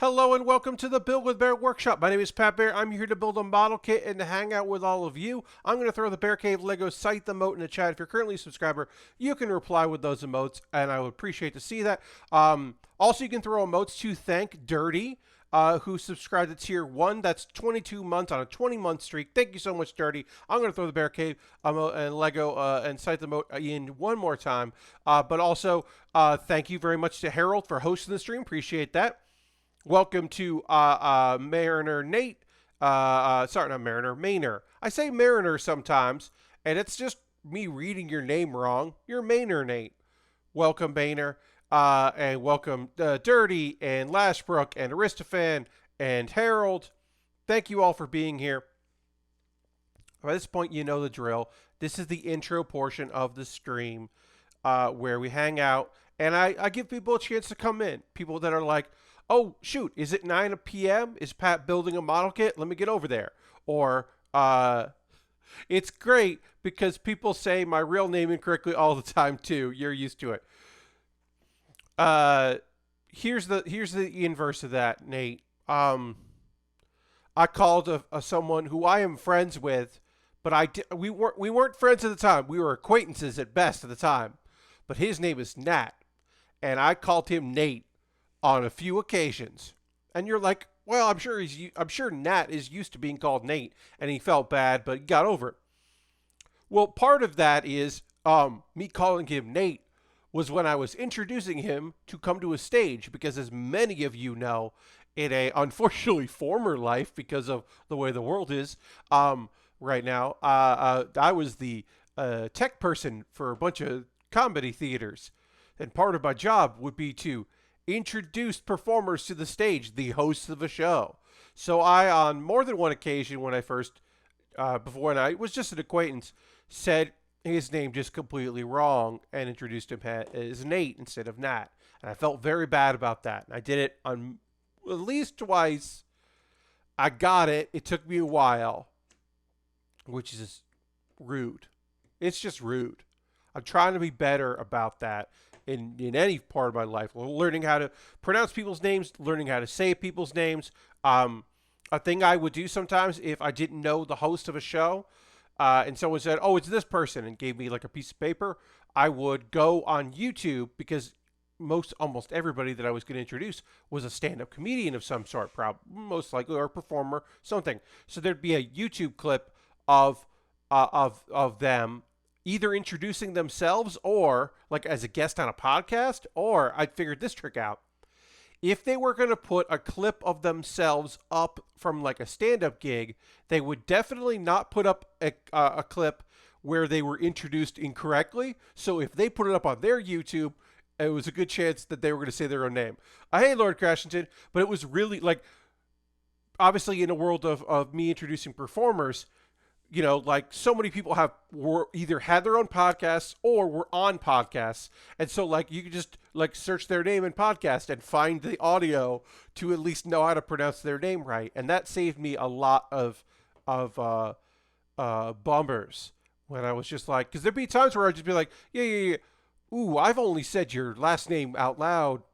Hello and welcome to the Build With Baer Workshop. My name is Pat Baer. I'm here to build a model kit and to hang out with all of you. I'm going to throw the Bear Cave Lego Site emote in the chat. If you're currently a subscriber, you can reply with those emotes, and I would appreciate to see that. Also, you can throw emotes to thank Dirty, who subscribed to Tier 1. That's 22 months on a 20-month streak. Thank you so much, Dirty. I'm going to throw the Bear Cave emote and Lego and Site emote in one more time. But also, thank you very much to Harold for hosting the stream. Appreciate that. Welcome to Mariner Nate. Sorry, not Mariner, Maynor. I say Mariner sometimes, and it's just me reading your name wrong. You're Maynor Nate. Welcome, Maynor. And welcome Dirty and Lashbrook and Aristophan and Harold. Thank you all for being here. By this point, you know the drill. This is the intro portion of the stream where we hang out, and I give people a chance to come in. People that are like, oh, shoot, is it 9 p.m.? Is Pat building a model kit? Let me get over there. Or, it's great because people say my real name incorrectly all the time, too. You're used to it. Here's the inverse of that, Nate. I called someone who I am friends with, but we weren't friends at the time. We were acquaintances at best at the time. But his name is Nat, and I called him Nate on a few occasions. And you're like, well, I'm sure Nat is used to being called Nate, and he felt bad, but he got over it. Well, part of that is me calling him Nate was when I was introducing him to come to a stage, because as many of you know, in a unfortunately former life, because of the way the world is right now, I was the tech person for a bunch of comedy theaters, and part of my job would be to introduce performers to the stage, the hosts of a show. So I, on more than one occasion when I first, before I was just an acquaintance, said his name just completely wrong and introduced him as Nate instead of Nat. And I felt very bad about that. And I did it on at least twice. I got it. It took me a while, which is rude. It's just rude. I'm trying to be better about that. In any part of my life, learning how to pronounce people's names, learning how to say people's names. A thing I would do sometimes if I didn't know the host of a show, and someone said, oh, it's this person, and gave me like a piece of paper, I would go on YouTube, because almost everybody that I was going to introduce was a stand-up comedian of some sort, most likely, or a performer, something. So there'd be a YouTube clip of them either introducing themselves or like as a guest on a podcast, or I figured this trick out. If they were going to put a clip of themselves up from like a stand-up gig, they would definitely not put up a clip where they were introduced incorrectly. So if they put it up on their YouTube, it was a good chance that they were going to say their own name. Hey, Lord Crashington. But it was really like, obviously in a world of me introducing performers, you know, like so many people were either had their own podcasts or were on podcasts. And so like you could just like search their name in podcast and find the audio to at least know how to pronounce their name right. And that saved me a lot of bummers when I was just like, because there'd be times where I'd just be like, yeah. Ooh, I've only said your last name out loud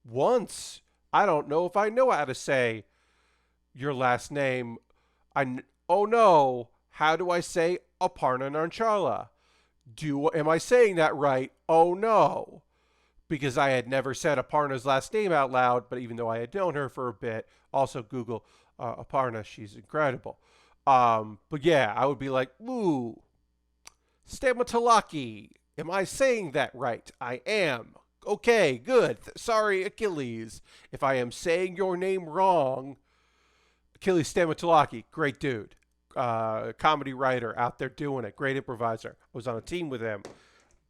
once. I don't know if I know how to say your last name. Oh no. How do I say Aparna Nanchala? Am I saying that right? Oh no. Because I had never said Aparna's last name out loud, but even though I had known her for a bit, also Google Aparna, she's incredible. But yeah, I would be like, ooh, Stamatalaki. Am I saying that right? I am. Okay, good. Sorry, Achilles. If I am saying your name wrong, Achilles Stamatalaki, great dude. Comedy writer out there doing it, great improviser. I was on a team with him,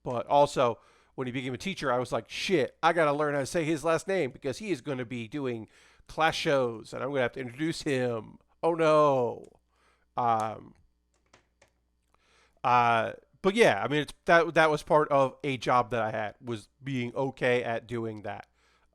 but also when he became a teacher, I was like, shit, I gotta learn how to say his last name because he is going to be doing class shows and I'm gonna have to introduce him. Oh no. But yeah, I mean, that was part of a job that I had, was being okay at doing that,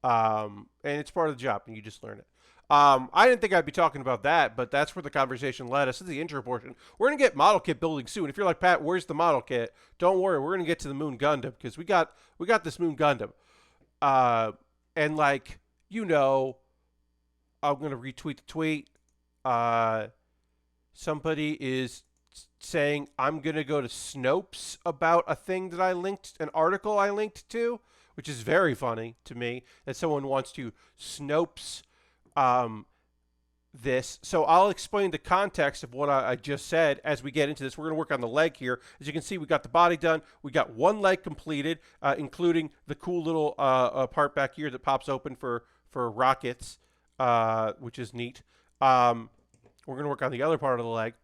and it's part of the job and you just learn it. I didn't think I'd be talking about that, but that's where the conversation led us. This is the intro portion. We're going to get model kit building soon. If you're like, Pat, where's the model kit? Don't worry. We're going to get to the Moon Gundam because we got this Moon Gundam. And like, you know, I'm going to retweet the tweet. Somebody is saying I'm going to go to Snopes about a thing that I linked, an article I linked to, which is very funny to me that someone wants to Snopes this. So I'll explain the context of what I just said as we get into this. We're going to work on the leg here. As you can see, we got the body done. We got one leg completed, including the cool little part back here that pops open for rockets, which is neat. We're going to work on the other part of the leg.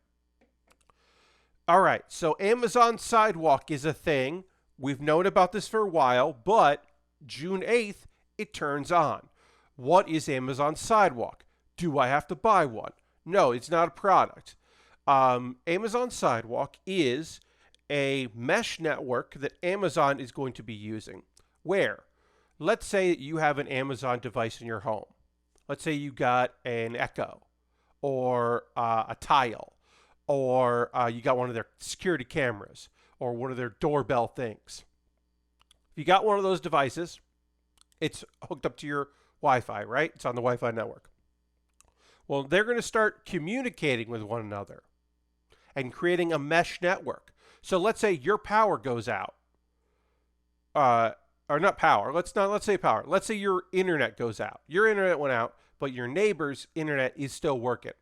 All right, so Amazon Sidewalk is a thing. We've known about this for a while, but June 8th, it turns on. What is Amazon Sidewalk? Do I have to buy one? No, it's not a product. Amazon Sidewalk is a mesh network that Amazon is going to be using. Where? Let's say that you have an Amazon device in your home. Let's say you got an Echo or a Tile, or you got one of their security cameras or one of their doorbell things. If you got one of those devices, it's hooked up to your Wi-Fi, right? It's on the Wi-Fi network. Well, they're going to start communicating with one another and creating a mesh network. So let's say your power goes out. Or not power. Let's say power. Let's say your internet goes out. Your internet went out, but your neighbor's internet is still working.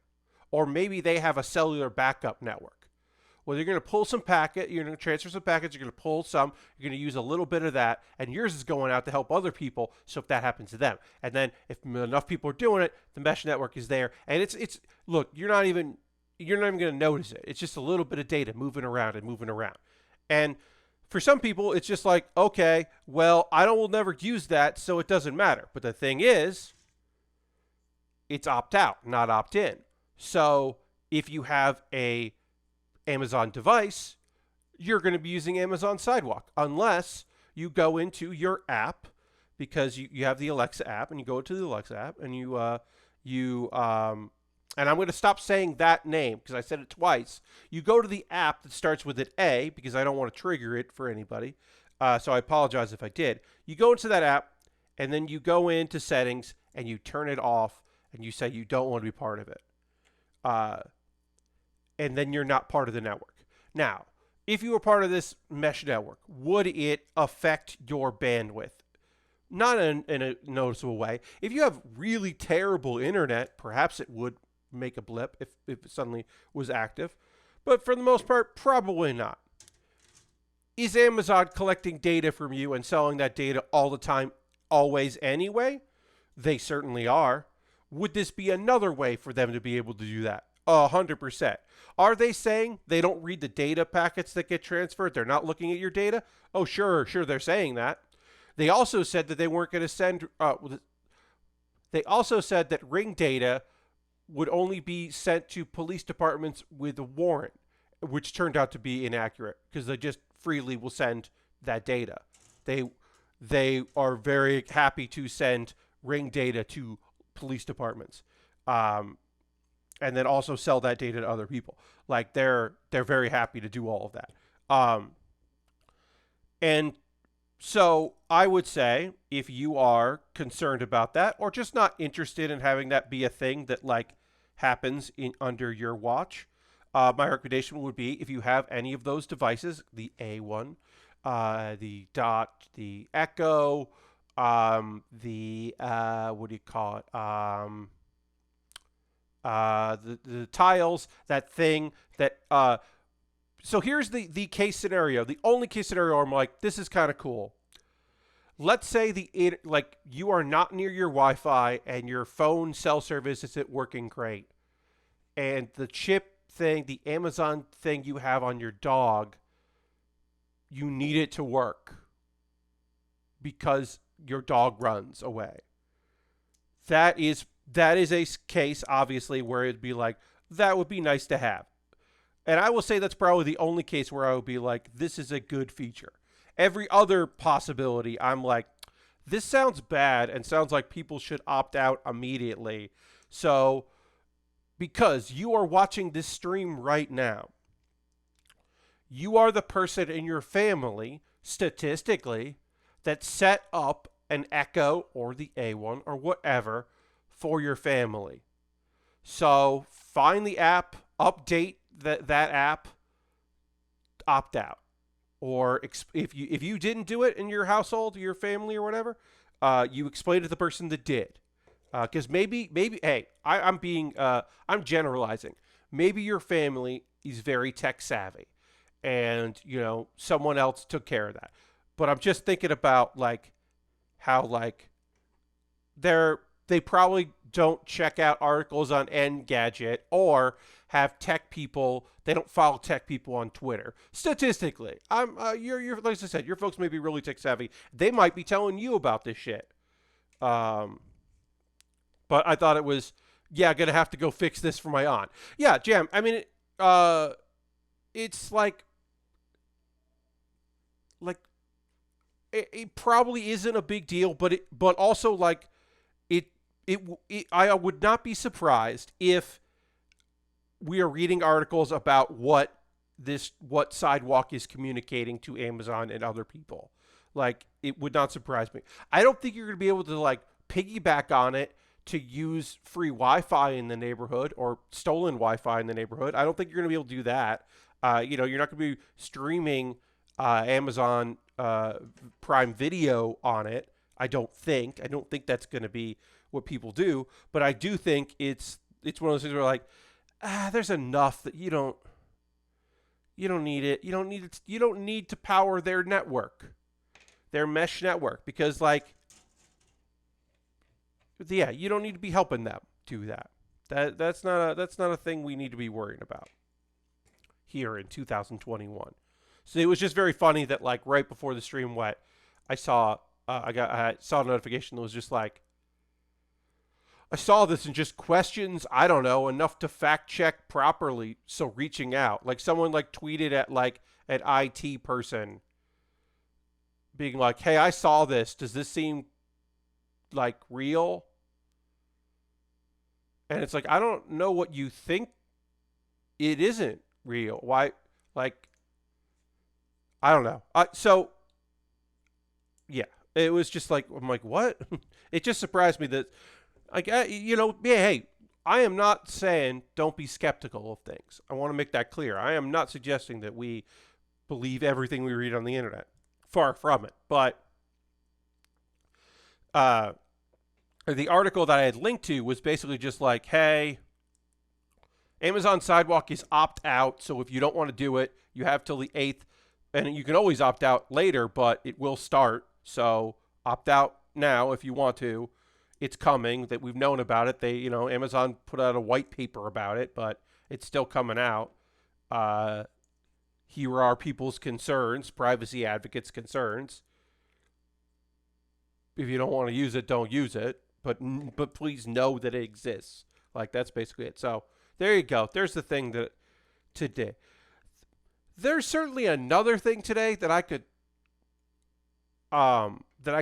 Or maybe they have a cellular backup network. Well, you're going to pull some packet, you're going to transfer some packets, you're going to pull some, you're going to use a little bit of that, and yours is going out to help other people, so if that happens to them. And then if enough people are doing it, the mesh network is there. And it's look, you're not even going to notice it. It's just a little bit of data moving around. And for some people, it's just like, okay, well, will never use that, so it doesn't matter. But the thing is, it's opt out, not opt in. So if you have a Amazon device, you're going to be using Amazon Sidewalk unless you go into your app, because you have the Alexa app, and you go to the Alexa app and and I'm going to stop saying that name because I said it twice. You go to the app that starts with an A because I don't want to trigger it for anybody. So I apologize if I did. You go into that app and then you go into settings and you turn it off and you say you don't want to be part of it. And then you're not part of the network. Now, if you were part of this mesh network, would it affect your bandwidth? Not in a noticeable way. If you have really terrible internet, perhaps it would make a blip if it suddenly was active. But for the most part, probably not. Is Amazon collecting data from you and selling that data all the time, always anyway? They certainly are. Would this be another way for them to be able to do that? 100%. Are they saying they don't read the data packets that get transferred? They're not looking at your data? Oh, sure, they're saying that. They also said that they weren't going to send... they also said that Ring data would only be sent to police departments with a warrant, which turned out to be inaccurate because they just freely will send that data. They are very happy to send Ring data to police departments. And then also sell that data to other people. Like they're very happy to do all of that. And so I would say if you are concerned about that or just not interested in having that be a thing that like happens under your watch, my recommendation would be if you have any of those devices, the A1, the Dot, the Echo, the what do you call it? The tiles, that thing that so here's the case scenario, the only case scenario where I'm like, this is kind of cool. Let's say like you are not near your Wi-Fi and your phone cell service isn't working great, and the chip thing, the Amazon thing you have on your dog, you need it to work because your dog runs away. That is a case, obviously, where it'd be like, that would be nice to have. And I will say that's probably the only case where I would be like, this is a good feature. Every other possibility, I'm like, this sounds bad and sounds like people should opt out immediately. So, because you are watching this stream right now, you are the person in your family, statistically, that set up an Echo or the A1 or whatever for your family. So find the app, update that app, opt out. Or if you didn't do it in your household, your family, or whatever, you explain to the person that did. Because maybe hey, I'm generalizing. Maybe your family is very tech savvy, and someone else took care of that. But I'm just thinking about like how like they probably don't check out articles on Engadget or have tech people. They don't follow tech people on Twitter. Statistically, you're like I said, your folks may be really tech savvy. They might be telling you about this shit. But I thought it was, gonna have to go fix this for my aunt. Yeah, Jam. I mean, it's like it probably isn't a big deal, but also like I would not be surprised if we are reading articles about what Sidewalk is communicating to Amazon and other people. Like, it would not surprise me. I don't think you're going to be able to like piggyback on it to use free Wi-Fi in the neighborhood or stolen Wi-Fi in the neighborhood. I don't think you're going to be able to do that. You're not going to be streaming Amazon Prime Video on it. I don't think that's going to be what people do, but I do think it's one of those things where like, there's enough that you don't need it. You don't need to power their network, their mesh network, because like, you don't need to be helping them do that. That's not a thing we need to be worrying about here in 2021. So it was just very funny that like right before the stream went, I saw I saw a notification that was just like, I saw this and just questions, I don't know, enough to fact check properly. So reaching out, like someone like tweeted at like an IT person being like, hey, I saw this. Does this seem like real? And it's like, I don't know what you think. It isn't real. Why? Like, I don't know. So yeah, it was just like, I'm like, what? It just surprised me that, like, hey, I am not saying don't be skeptical of things. I want to make that clear. I am not suggesting that we believe everything we read on the internet. Far from it. But the article that I had linked to was basically just like, hey, Amazon Sidewalk is opt out. So if you don't want to do it, you have till the 8th. And you can always opt out later, but it will start. So opt out now if you want to. It's coming, that we've known about it. They, Amazon put out a white paper about it, but it's still coming out. Here are people's concerns, privacy advocates' concerns. If you don't want to use it, don't use it. But please know that it exists. Like, that's basically it. So there you go. There's the thing that today. There's certainly another thing today that I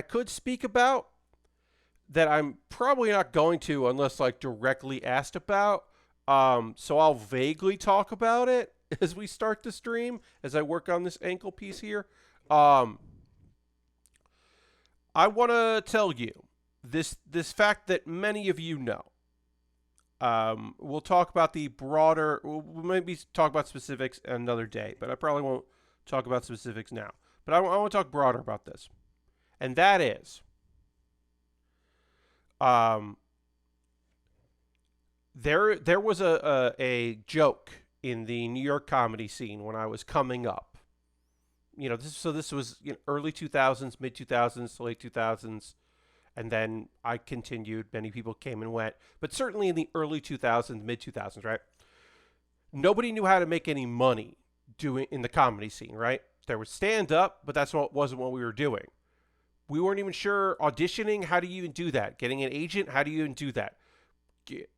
could speak about, that I'm probably not going to unless like directly asked about. So I'll vaguely talk about it as we start the stream, as I work on this ankle piece here. I want to tell you this fact that many of you know. We'll talk about the broader, we'll maybe talk about specifics another day, but I probably won't talk about specifics now. But I want to talk broader about this. And that is, there was a joke in the New York comedy scene when I was coming up. This was early 2000s, mid 2000s to late 2000s, and then I continued. Many people came and went, but certainly in the early 2000s, mid 2000s, right? Nobody knew how to make any money doing in the comedy scene, right? There was stand up, but wasn't what we were doing. We weren't even sure auditioning. How do you even do that? Getting an agent. How do you even do that?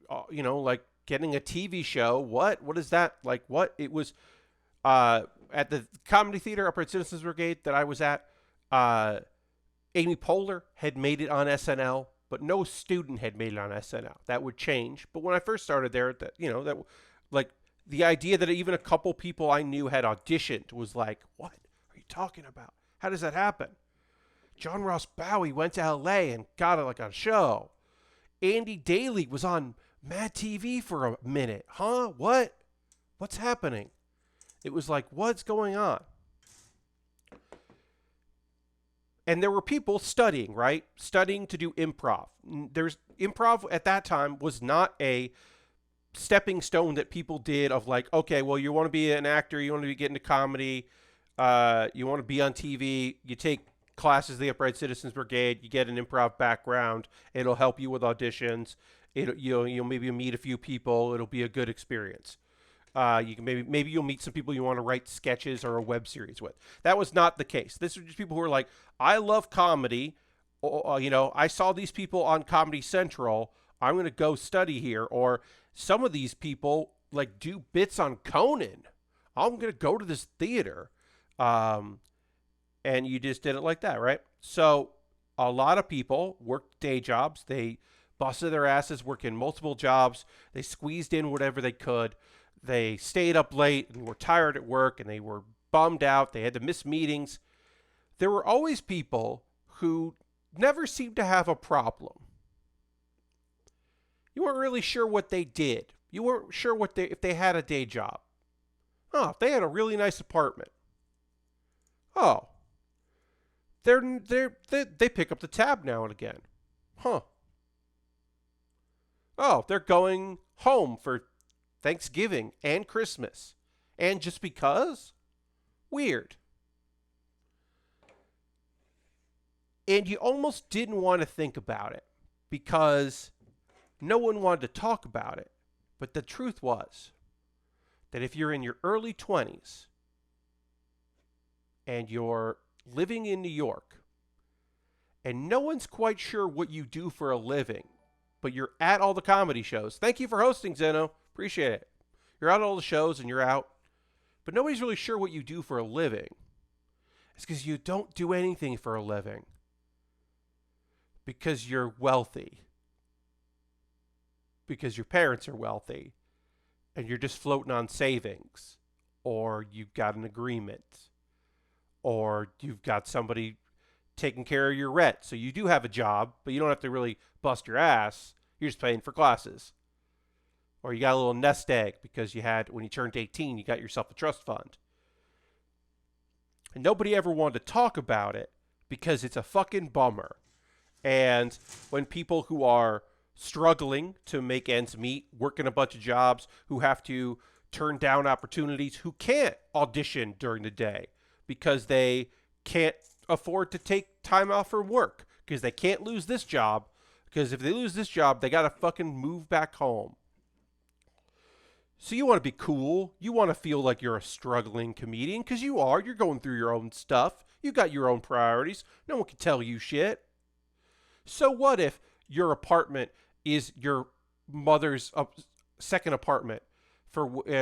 Like getting a TV show. What is that? Like what? It was at the comedy theater up at Citizens Brigade that I was at. Amy Poehler had made it on SNL, but no student had made it on SNL. That would change. But when I first started there, the idea that even a couple people I knew had auditioned was like, what are you talking about? How does that happen? John Ross Bowie went to LA and got a show. Andy Daly was on Mad TV for a minute. Huh? What? What's happening? It was like, what's going on? And there were people studying, right? Studying to do improv. There's improv at that time was not a stepping stone that people did of like, okay, well, you want to be an actor, you want to get into comedy, you want to be on TV, you take classes, the Upright Citizens Brigade, you get an improv background, it'll help you with auditions, you'll maybe meet a few people, it'll be a good experience. You can maybe you'll meet some people you want to write sketches or a web series with. That was not the case. This were just people who were like, I love comedy. I saw these people on Comedy Central. I'm going to go study here. Or some of these people like do bits on Conan. I'm going to go to this theater. And you just did it like that, right? So a lot of people worked day jobs. They busted their asses working multiple jobs. They squeezed in whatever they could. They stayed up late and were tired at work and they were bummed out. They had to miss meetings. There were always people who never seemed to have a problem. You weren't really sure what they did. You weren't sure if they had a day job. Oh, they had a really nice apartment. Oh, they pick up the tab now and again. Huh. Oh, they're going home for Thanksgiving and Christmas. And just because? Weird. And you almost didn't want to think about it because no one wanted to talk about it. But the truth was that if you're in your early 20s and you're living in New York and no one's quite sure what you do for a living, but you're at all the comedy shows. Thank you for hosting, Zeno. Appreciate it. You're out at all the shows and you're out, but nobody's really sure what you do for a living. It's because you don't do anything for a living. Because you're wealthy. Because your parents are wealthy. And you're just floating on savings. Or you've got an agreement. Or you've got somebody taking care of your rent. So you do have a job, but you don't have to really bust your ass. You're just paying for classes. Or you got a little nest egg because when you turned 18, you got yourself a trust fund. And nobody ever wanted to talk about it because it's a fucking bummer. And when people who are struggling to make ends meet, working a bunch of jobs, who have to turn down opportunities, who can't audition during the day because they can't afford to take time off from work, because they can't lose this job, because if they lose this job, they got to fucking move back home. So you want to be cool. You want to feel like you're a struggling comedian, because you are. You're going through your own stuff. You got your own priorities. No one can tell you shit. So what if your apartment is your mother's second apartment?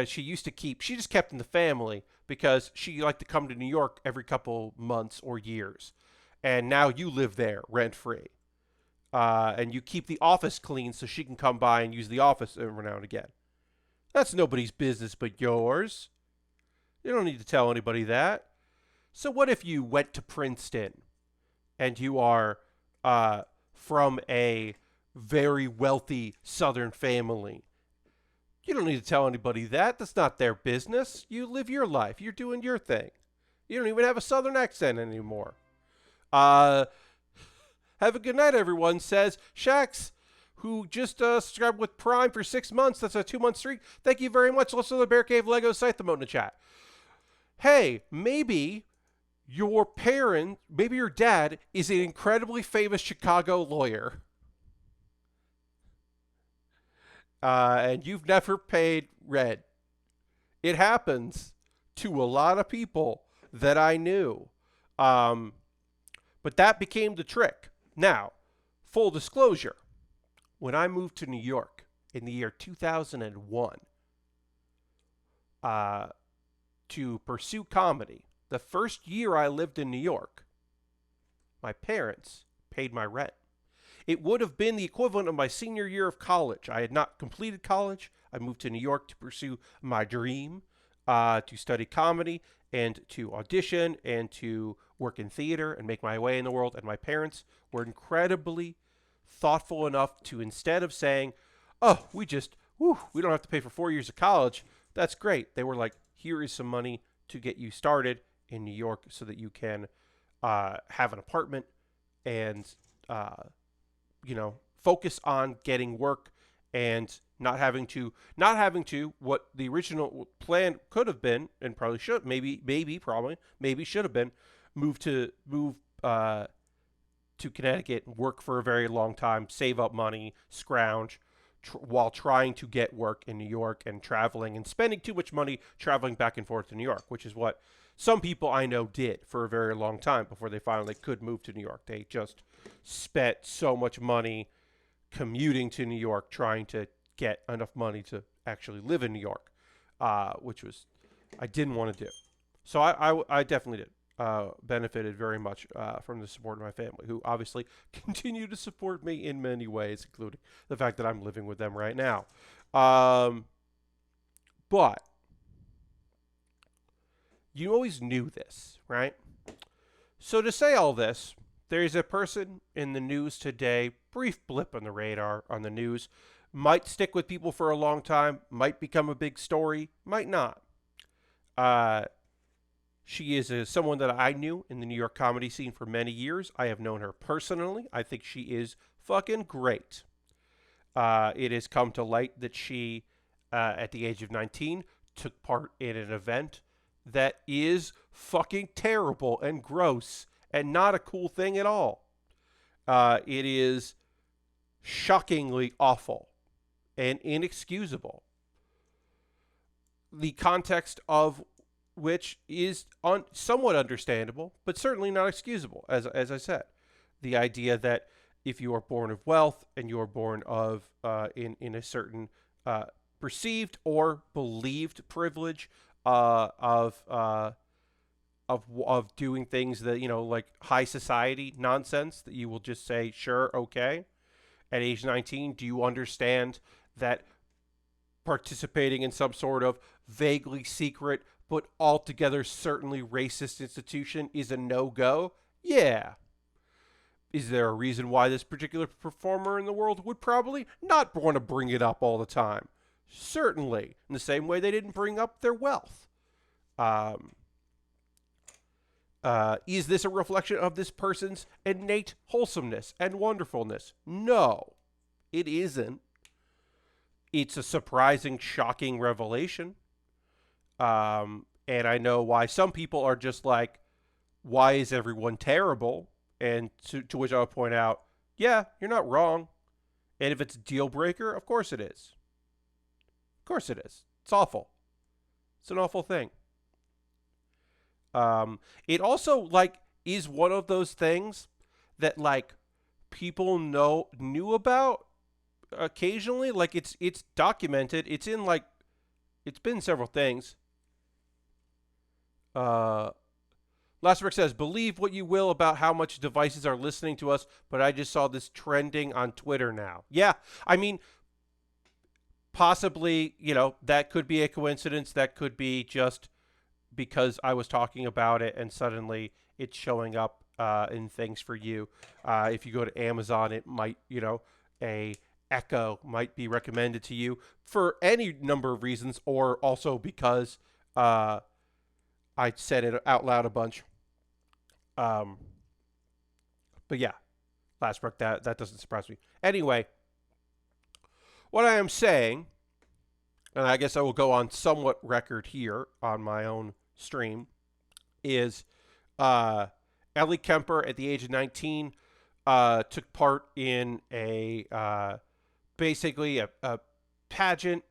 She just kept in the family because she liked to come to New York every couple months or years. And now you live there rent free. And you keep the office clean so she can come by and use the office every now and again. That's nobody's business but yours. You don't need to tell anybody that. So what if you went to Princeton and you are from a very wealthy Southern family? You don't need to tell anybody that. That's not their business. You live your life. You're doing your thing. You don't even have a Southern accent anymore. Have a good night, everyone, says Shax, who just subscribed with Prime for 6 months. That's a 2-month streak. Thank you very much. Also, the Bear Cave Lego site, the emote in the chat. Hey, maybe your dad is an incredibly famous Chicago lawyer. And you've never paid rent. It happens to a lot of people that I knew. But that became the trick. Now, full disclosure, when I moved to New York in the year 2001 to pursue comedy, the first year I lived in New York, my parents paid my rent. It would have been the equivalent of my senior year of college. I had not completed college. I moved to New York to pursue my dream, to study comedy and to audition and to work in theater and make my way in the world. And my parents were incredibly thoughtful enough to, instead of saying, oh, we don't have to pay for 4 years of college. That's great. They were like, here is some money to get you started in New York so that you can have an apartment and, focus on getting work and not having to what the original plan could have been and probably should maybe should have been move to Connecticut, work for a very long time, save up money, scrounge, while trying to get work in New York and traveling and spending too much money traveling back and forth to New York, which is what some people I know did for a very long time before they finally could move to New York. They just spent so much money commuting to New York trying to get enough money to actually live in New York, which was I didn't want to do. So I definitely did. Benefited very much from the support of my family, who obviously continue to support me in many ways, including the fact that I'm living with them right now. But you always knew this, right? So to say all this, there's a person in the news today, brief blip on the radar on the news, might stick with people for a long time, might become a big story, might not. She is someone that I knew in the New York comedy scene for many years. I have known her personally. I think she is fucking great. It has come to light that she, at the age of 19, took part in an event that is fucking terrible and gross and not a cool thing at all. It is shockingly awful and inexcusable. The context of which is somewhat understandable, but certainly not excusable, as I said. The idea that if you are born of wealth and you are born of in a certain perceived or believed privilege of doing things that, like high society nonsense, that you will just say, sure, okay. At age 19, do you understand that participating in some sort of vaguely secret but altogether certainly racist institution is a no-go? Yeah. Is there a reason why this particular performer in the world would probably not want to bring it up all the time? Certainly. In the same way they didn't bring up their wealth. Is this a reflection of this person's innate wholesomeness and wonderfulness? No, it isn't. It's a surprising, shocking revelation. And I know why some people are just like, why is everyone terrible? And to which I would point out, yeah, you're not wrong. And if it's a deal breaker, of course it is. Of course it is. It's awful. It's an awful thing. It also is one of those things that people knew about occasionally. It's documented. It's in it's been several things. Lasberg says, believe what you will about how much devices are listening to us, but I just saw this trending on Twitter now. Yeah, I mean, possibly, that could be a coincidence. That could be just because I was talking about it and suddenly it's showing up in things for you. If you go to Amazon, it might, a Echo might be recommended to you for any number of reasons, or also because I said it out loud a bunch. But yeah, Lasbrook, that doesn't surprise me. Anyway, what I am saying, and I guess I will go on somewhat record here on my own stream, is Ellie Kemper at the age of 19 took part in basically a pageant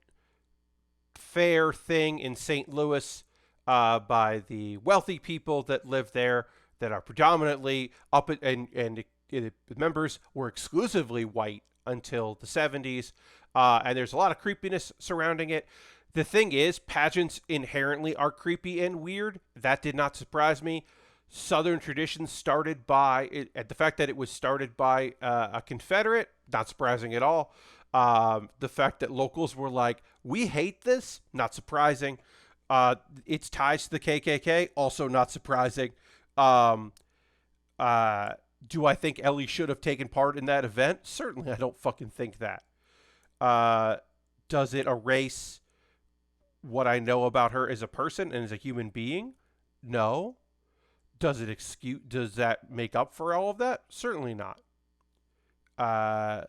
fair thing in St. Louis by the wealthy people that live there, that are predominantly and the members were exclusively white until the 70s, and there's a lot of creepiness surrounding it. The thing is, pageants inherently are creepy and weird. That did not surprise me. Southern tradition started by the fact that it was started by a Confederate, not surprising at all. The fact that locals were like, we hate this, not surprising. Its ties to the KKK, also not surprising. Do I think Ellie should have taken part in that event? Certainly, I don't fucking think that. Uh, does it erase what I know about her as a person and as a human being? No. Does it excuse? Does that make up for all of that? Certainly not. Uh,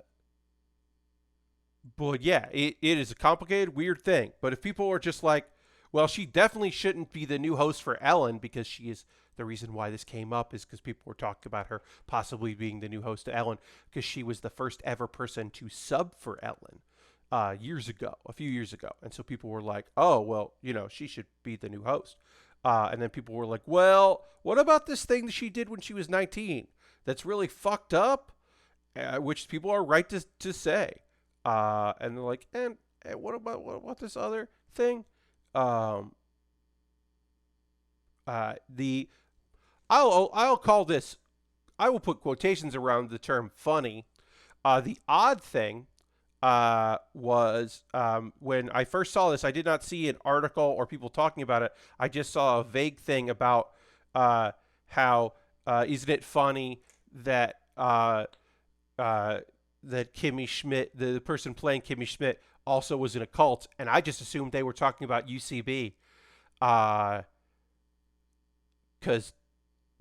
but yeah, it is a complicated, weird thing. But if people are just like, well, she definitely shouldn't be the new host for Ellen because she is the reason why this came up is because people were talking about her possibly being the new host to Ellen because she was the first ever person to sub for Ellen years ago, a few years ago. And so people were like, oh, well, she should be the new host. And then people were like, well, what about this thing that she did when she was 19 that's really fucked up? Which people are right to say. And they're like, and what this other thing? Um, the I'll call this. I will put quotations around the term funny. The odd thing was when I first saw this, I did not see an article or people talking about it. I just saw a vague thing about how isn't it funny that that Kimmy Schmidt, the person playing Kimmy Schmidt, also was in a cult, and I just assumed they were talking about UCB, because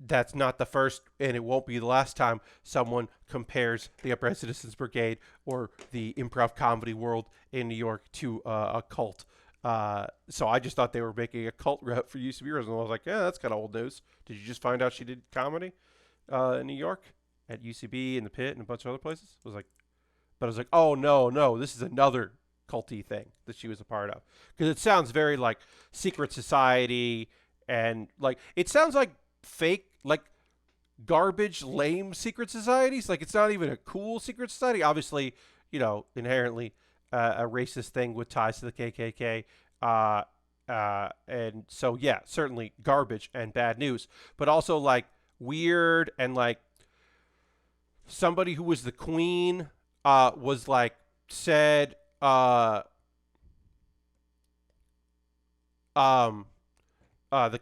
that's not the first, and it won't be the last time someone compares the Upright Citizens Brigade or the improv comedy world in New York to a cult. So I just thought they were making a cult rep for UCB, and I was like, yeah, that's kind of old news. Did you just find out she did comedy in New York at UCB and the Pit and a bunch of other places? I was like, oh no, this is another culty thing that she was a part of, because it sounds very like secret society, and like it sounds like fake, like garbage, lame secret societies. Like it's not even a cool secret society. Obviously, inherently a racist thing with ties to the KKK. And so yeah, certainly garbage and bad news, but also like weird, and like somebody who was the queen was like said the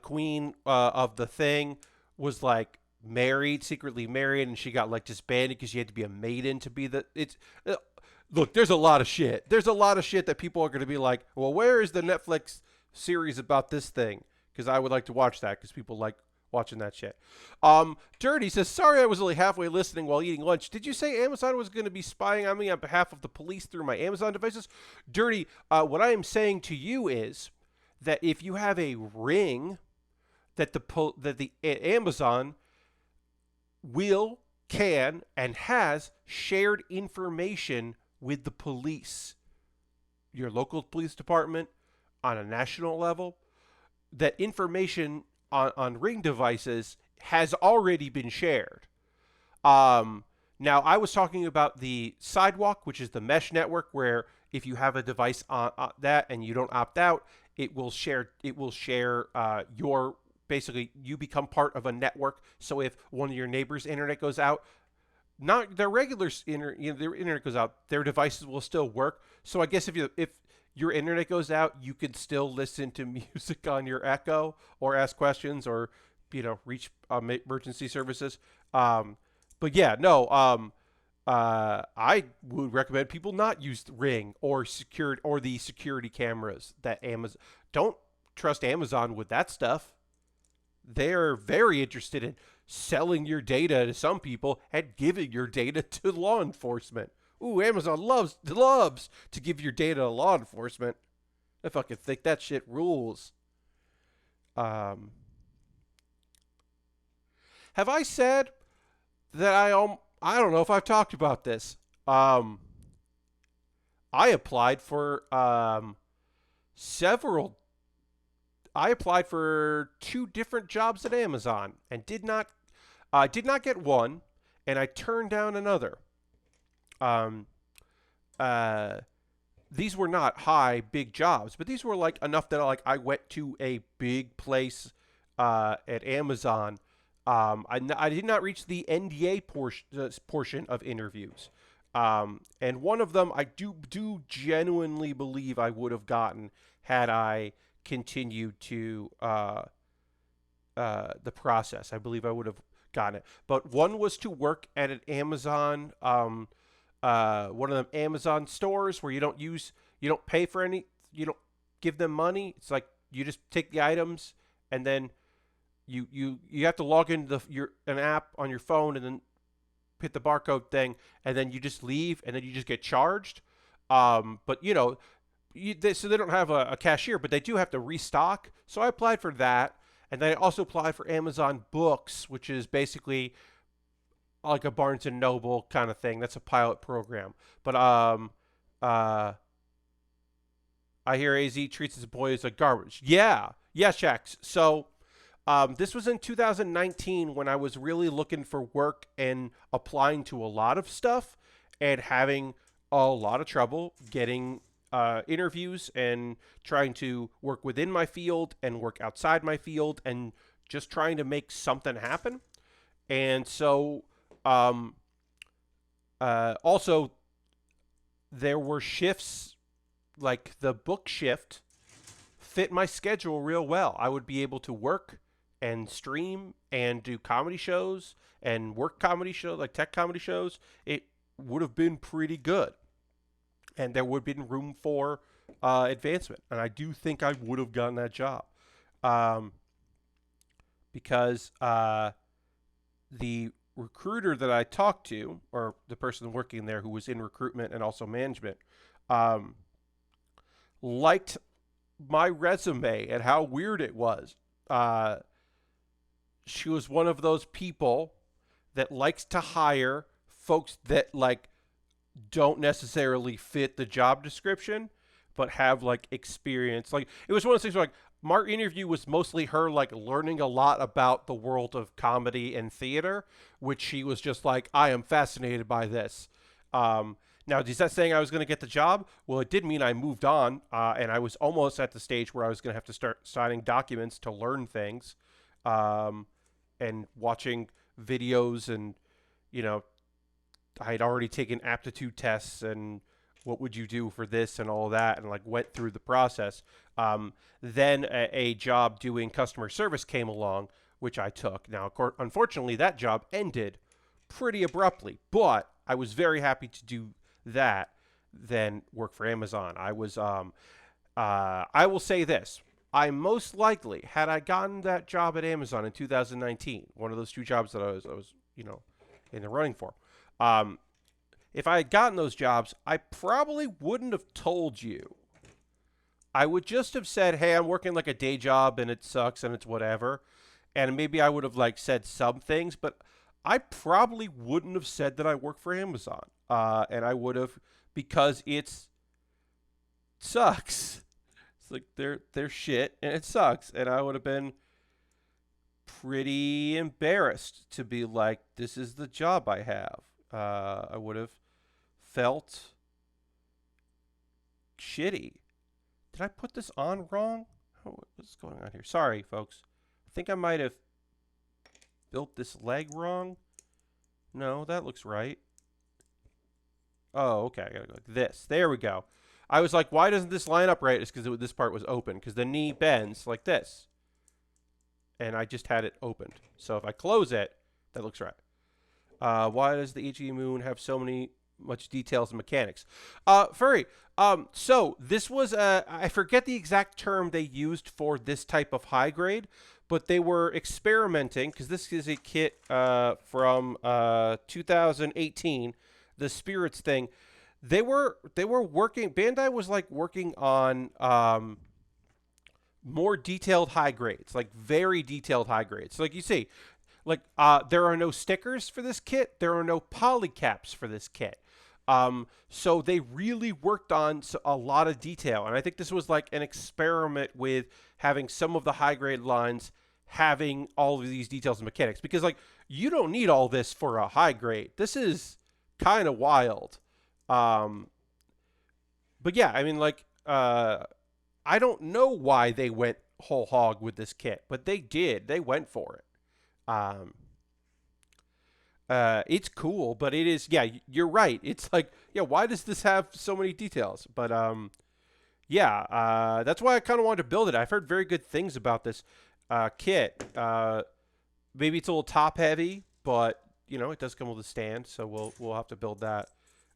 queen of the thing was like secretly married, and she got like disbanded because she had to be a maiden to be look, there's a lot of shit. There's a lot of shit that people are going to be like, well, where is the Netflix series about this thing? Because I would like to watch that, because people like watching that shit. Dirty says, sorry I was only halfway listening while eating lunch. Did you say Amazon was going to be spying on me on behalf of the police through my Amazon devices? Dirty, what I am saying to you is that if you have a ring that the Amazon can, and has shared information with the police, your local police department, on a national level, that information on ring devices has already been shared. Now, I was talking about the Sidewalk, which is the mesh network, where if you have a device on that and you don't opt out, it will share your, basically you become part of a network. So if one of your neighbors' internet goes out, not their regular their internet goes out, their devices will still work. So I guess if your internet goes out, you can still listen to music on your Echo, or ask questions, or reach emergency services. But yeah, no. I would recommend people not use Ring or the security cameras that Amazon. Don't trust Amazon with that stuff. They're very interested in selling your data to some people and giving your data to law enforcement. Ooh, Amazon loves to give your data to law enforcement. I fucking think that shit rules. Have I said that I don't know if I've talked about this. I applied for I applied for 2 different jobs at Amazon and did not get one, and I turned down another. These were not big jobs, but these were like enough that I went to a big place at Amazon. I did not reach the NDA portion of interviews. And one of them I do genuinely believe I would have gotten had I continued to the process. I believe I would have Got it. But one was to work at an Amazon, one of them Amazon stores where you don't pay for any, you don't give them money. It's like you just take the items and then you have to log into an app on your phone and then hit the barcode thing and then you just leave and then you just get charged. But so they don't have a cashier, but they do have to restock. So I applied for that. And then I also applied for Amazon Books, which is basically like a Barnes and Noble kind of thing. That's a pilot program. But I hear AZ treats his employees like garbage. Yeah, Shax. So this was in 2019 when I was really looking for work and applying to a lot of stuff and having a lot of trouble getting interviews and trying to work within my field and work outside my field and just trying to make something happen. And so also there were shifts, like the book shift fit my schedule real well. I would be able to work and stream and do comedy shows and work comedy shows, like tech comedy shows. It would have been pretty good. And there would have been room for advancement. And I do think I would have gotten that job. Because the recruiter that I talked to, or the person working there who was in recruitment and also management, liked my resume and how weird it was. She was one of those people that likes to hire folks that don't necessarily fit the job description, but have experience. It was one of those things where my interview was mostly her learning a lot about the world of comedy and theater, which she was just I am fascinated by this. Now, is that saying I was going to get the job? Well, it did mean I moved on, and I was almost at the stage where I was going to have to start signing documents to learn things, and watching videos, and I had already taken aptitude tests and what would you do for this and all that, and went through the process. Then a job doing customer service came along, which I took. Now, unfortunately, that job ended pretty abruptly, but I was very happy to do that than work for Amazon. I will say this. I most likely, had I gotten that job at Amazon in 2019, one of those two jobs that I was in the running for, if I had gotten those jobs, I probably wouldn't have told you. I would just have said, hey, I'm working a day job and it sucks and it's whatever. And maybe I would have said some things, but I probably wouldn't have said that I work for Amazon. And I would have, because it sucks. It's they're shit and it sucks. And I would have been pretty embarrassed to be this is the job I have. I would have felt shitty. Did I put this on wrong? What's going on here? Sorry, folks. I think I might have built this leg wrong. No, that looks right. Oh, okay. I gotta go like this. There we go. I was like, why doesn't this line up right? It's because this part was open, because the knee bends like this. And I just had it opened. So if I close it, that looks right. Why does the HG Moon have so much details and mechanics? Furry. So this was I forget the exact term they used for this type of high grade, but they were experimenting, because this is a kit from 2018, the Spirits thing. They were working. Bandai was working on more detailed high grades, very detailed high grades. So you see. There are no stickers for this kit. There are no polycaps for this kit. So they really worked on a lot of detail. And I think this was an experiment with having some of the high grade lines having all of these details and mechanics. Because you don't need all this for a high grade. This is kind of wild. But yeah, I mean, I don't know why they went whole hog with this kit, but they did. They went for it. It's cool, but it is, yeah, you're right. It's why does this have so many details? But, that's why I kind of wanted to build it. I've heard very good things about this, kit. Maybe it's a little top heavy, but it does come with a stand, so we'll have to build that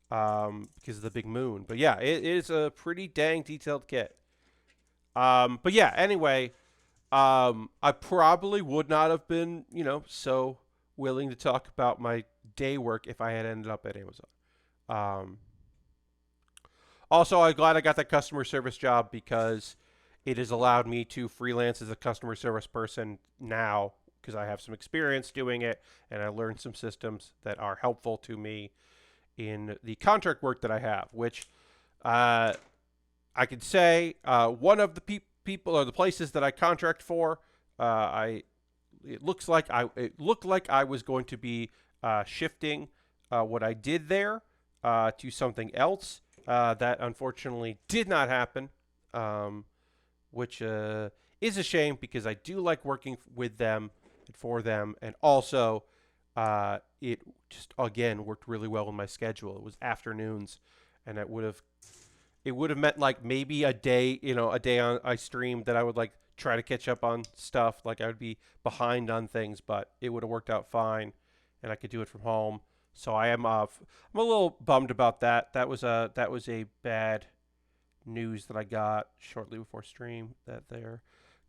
because of the big moon. But yeah, it is a pretty dang detailed kit. But yeah, anyway, I probably would not have been so willing to talk about my day work if I had ended up at Amazon. Um, Also, I'm glad I got that customer service job because it has allowed me to freelance as a customer service person now because I have some experience doing it and I learned some systems that are helpful to me in the contract work that I have, which uh, I could say one of the people or the places that I contract for, I it looked like I was going to be shifting what I did there to something else. That unfortunately did not happen, which is a shame because I do like working with them and for them, and also it just again worked really well in my schedule. It was afternoons, and it would have meant like maybe a day, a day on I streamed that I would like try to catch up on stuff. Like I would be behind on things, but it would have worked out fine, and I could do it from home. So I'm a little bummed about that. That was a bad news that I got shortly before stream that they're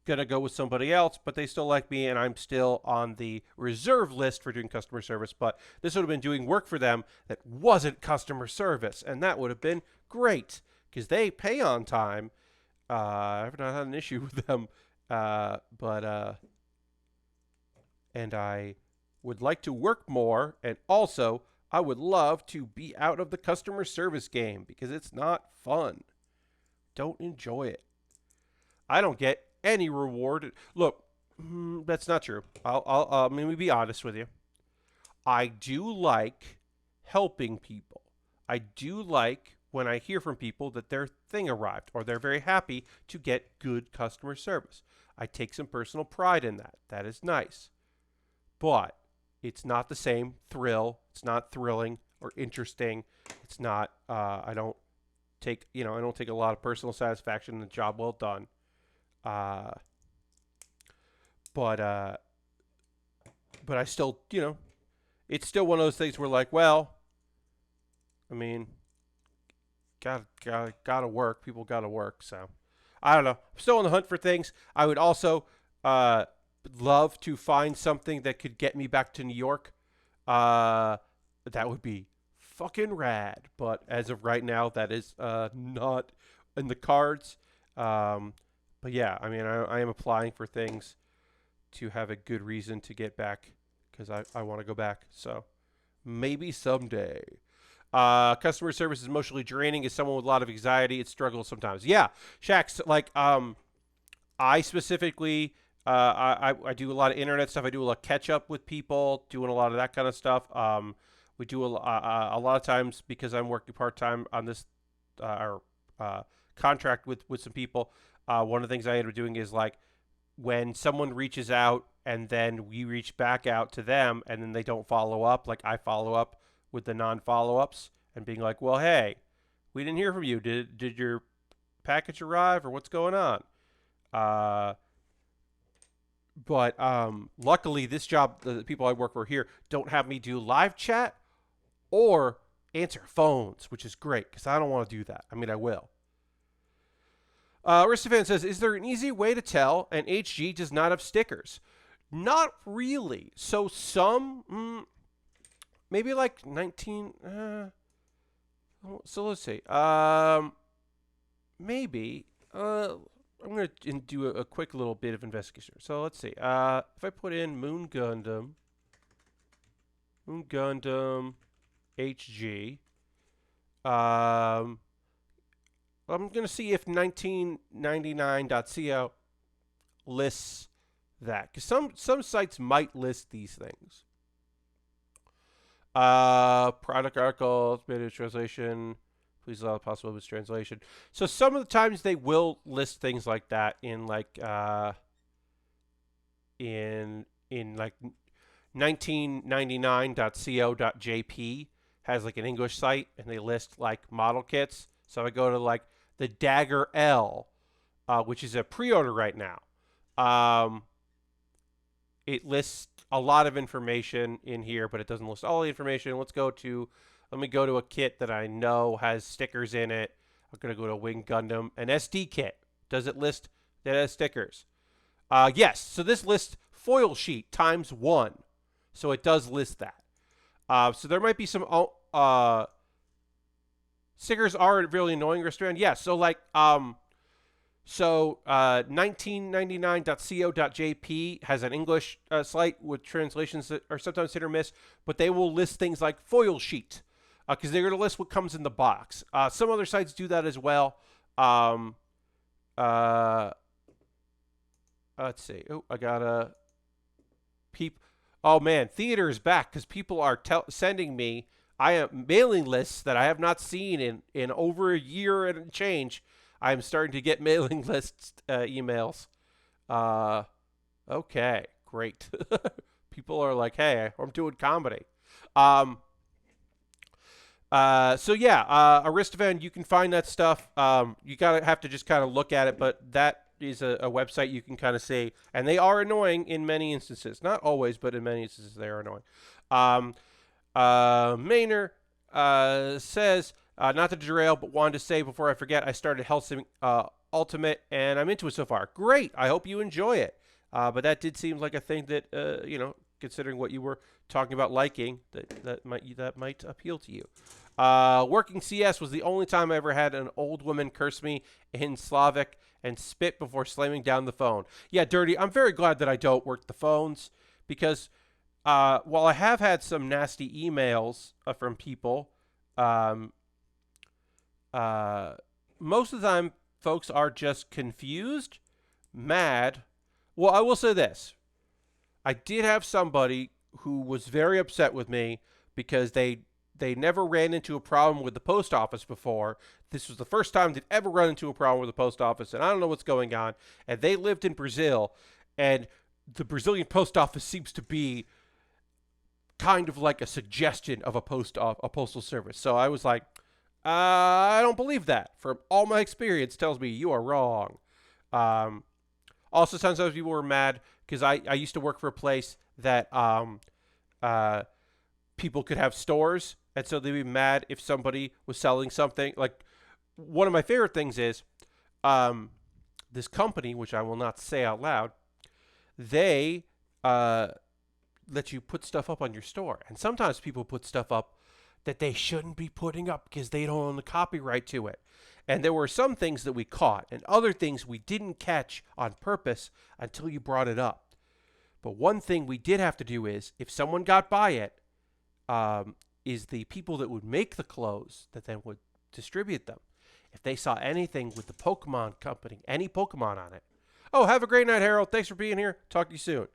gonna go with somebody else, but they still like me, and I'm still on the reserve list for doing customer service. But this would have been doing work for them that wasn't customer service, and that would have been great because they pay on time. I've not had an issue with them, but and I would like to work more, and also I would love to be out of the customer service game because it's not fun. Don't enjoy it. I don't get any reward. Look, that's not true. Let me be honest with you. I do like helping people. I do like when I hear from people that their thing arrived or they're very happy to get good customer service. I take some personal pride in that. That is nice. But it's not the same thrill. It's not thrilling or interesting. It's not. I don't take. I don't take a lot of personal satisfaction in the job well done. But I still. It's still one of those things where like, well, I mean, gotta work. People gotta work. So I don't know. I'm still on the hunt for things. I would also love to find something that could get me back to New York. That would be fucking rad. But as of right now, that is not in the cards. But yeah, I mean, I am applying for things to have a good reason to get back because I want to go back. So maybe someday. Customer service is emotionally draining. As someone with a lot of anxiety, it struggles sometimes. Yeah, Shax, like I specifically I do a lot of internet stuff. I do a lot of catch up with people, doing a lot of that kind of stuff. We do a lot of times because I'm working part time on this our contract with some people. One of the things I end up doing is like when someone reaches out and then we reach back out to them and then they don't follow up, like I follow up with the non follow ups and being like, well, hey, we didn't hear from you. Did your package arrive or what's going on? But luckily, this job, the people I work for here, don't have me do live chat or answer phones, which is great because I don't want to do that. I mean, I will. Aristophan says, is there an easy way to tell an HG does not have stickers? Not really. So some, maybe like 19. So let's see. Maybe. I'm going to do a quick little bit of investigation. So let's see. If I put in Moon Gundam HG, I'm going to see if 1999.co lists that. Because some sites might list these things. Product articles, beta translation. Please allow the possible mistranslation. So some of the times they will list things like that in like in like 1999.co.jp has like an English site and they list like model kits. So I go to like the Dagger L, which is a pre-order right now. It lists a lot of information in here, but it doesn't list all the information. Let me go to a kit that I know has stickers in it. I'm going to go to Wing Gundam, an SD kit. Does it list that has stickers? Yes. So this lists foil sheet ×1. So it does list that. So there might be some stickers are really annoying, Restaurant. Yes. So like 1999.co.jp has an English site with translations that are sometimes hit or miss, but they will list things like foil sheet because they're going to list what comes in the box. Some other sites do that as well. Let's see. Oh, I got a peep. Oh man, theater is back because people are sending me mailing lists that I have not seen in over a year and change. I'm starting to get mailing lists emails. Okay, great. People are like, hey, I'm doing comedy. So yeah, Aristovan, you can find that stuff. You have to just kind of look at it, but that is a website you can kind of see, and they are annoying in many instances. Not always, but in many instances they are annoying. Maynard says, not to derail, but wanted to say before I forget, I started Hellsing Ultimate, and I'm into it so far. Great. I hope you enjoy it. But that did seem like a thing that, considering what you were talking about liking, that might appeal to you. Working CS was the only time I ever had an old woman curse me in Slavic and spit before slamming down the phone. Yeah, Dirty, I'm very glad that I don't work the phones because while I have had some nasty emails from people, most of the time folks are just confused, mad. Well, I will say this. I did have somebody who was very upset with me because they never ran into a problem with the post office before. This was the first time they'd ever run into a problem with the post office, and I don't know what's going on. And they lived in Brazil, and the Brazilian post office seems to be kind of like a suggestion of a postal service. So I was like, I don't believe that. From all my experience tells me you are wrong. Also, sometimes people were mad because I used to work for a place that people could have stores, and so they'd be mad if somebody was selling something. Like, one of my favorite things is this company, which I will not say out loud, they let you put stuff up on your store. And sometimes people put stuff up that they shouldn't be putting up because they don't own the copyright to it. And there were some things that we caught and other things we didn't catch on purpose until you brought it up. But one thing we did have to do is, if someone got by it, is the people that would make the clothes that then would distribute them. If they saw anything with the Pokemon company, any Pokemon on it, oh, have a great night, Harold. Thanks for being here. Talk to you soon.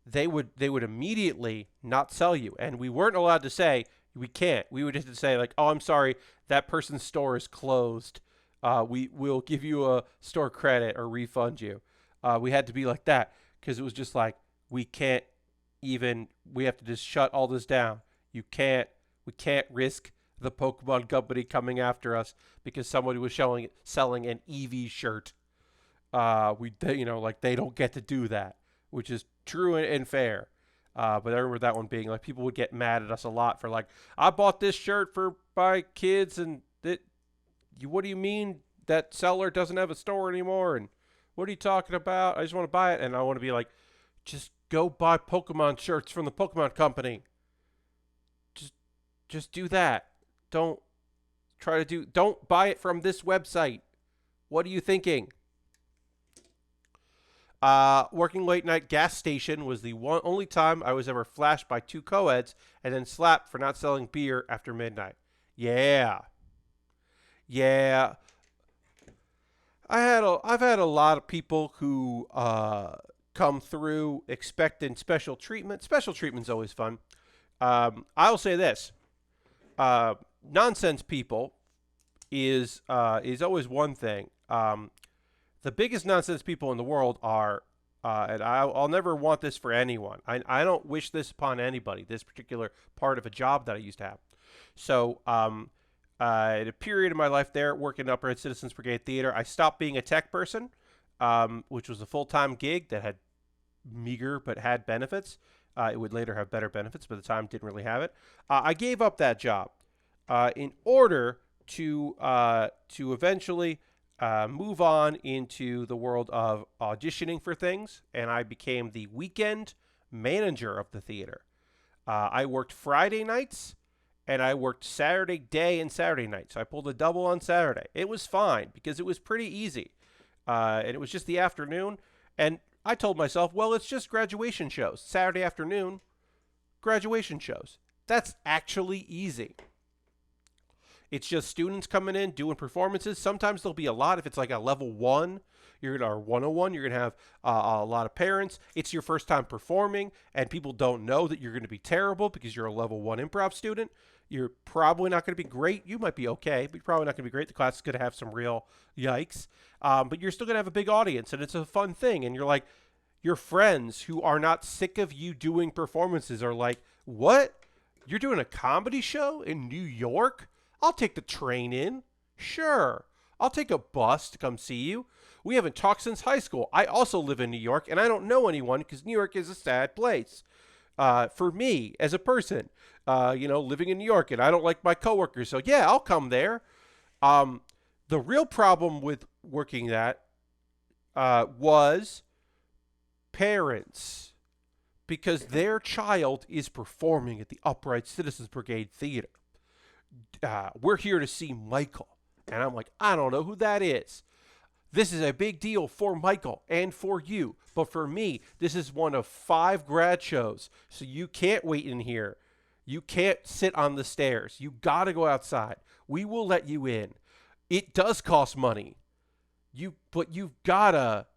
They would immediately not sell you, and we weren't allowed to say we can't. We would just say like, oh, I'm sorry, that person's store is closed. We'll give you a store credit or refund you. We had to be like that because it was just like we have to just shut all this down. We can't risk the Pokemon company coming after us because somebody was selling an Eevee shirt. They don't get to do that, which is true and fair. But I remember that one being like, people would get mad at us a lot for like, I bought this shirt for my kids, and what do you mean that seller doesn't have a store anymore? And what are you talking about? I just want to buy it. And I want to be like, just go buy Pokemon shirts from the Pokemon company. Just do that. Don't buy it from this website. What are you thinking? Working late night gas station was the only time I was ever flashed by two co-eds and then slapped for not selling beer after midnight. Yeah. I've had a lot of people who come through expecting special treatment. Special treatment's always fun. I'll say this. Nonsense people is always one thing. The biggest nonsense people in the world are, and I'll never want this for anyone. I don't wish this upon anybody, this particular part of a job that I used to have. So at a period of my life there, working at Upper Ed Citizens Brigade Theater, I stopped being a tech person, which was a full-time gig that had meager but had benefits. It would later have better benefits, but at the time didn't really have it. I gave up that job in order to eventually move on into the world of auditioning for things, and I became the weekend manager of the theater. I worked Friday nights and I worked Saturday day and Saturday night. So I pulled a double on Saturday. It was fine because it was pretty easy. And it was just the afternoon. And I told myself, well, it's just graduation shows. Saturday afternoon, graduation shows. That's actually easy. It's just students coming in, doing performances. Sometimes there'll be a lot. If it's like a level 1, you're going to, or 101, you're going to have a lot of parents. It's your first time performing, and people don't know that you're going to be terrible because you're a level 1 improv student. You're probably not going to be great. You might be okay, but you're probably not going to be great. The class is going to have some real yikes. But you're still going to have a big audience, and it's a fun thing. And you're like, your friends who are not sick of you doing performances are like, what? You're doing a comedy show in New York? I'll take the train in. Sure. I'll take a bus to come see you. We haven't talked since high school. I also live in New York, and I don't know anyone because New York is a sad place. For me, as a person, living in New York, and I don't like my coworkers. So, yeah, I'll come there. The real problem with working that was parents, because their child is performing at the Upright Citizens Brigade Theater. We're here to see Michael. And I'm like, I don't know who that is. This is a big deal for Michael and for you. But for me, this is one of 5 grad shows. So you can't wait in here. You can't sit on the stairs. You got to go outside. We will let you in. It does cost money. But you've got to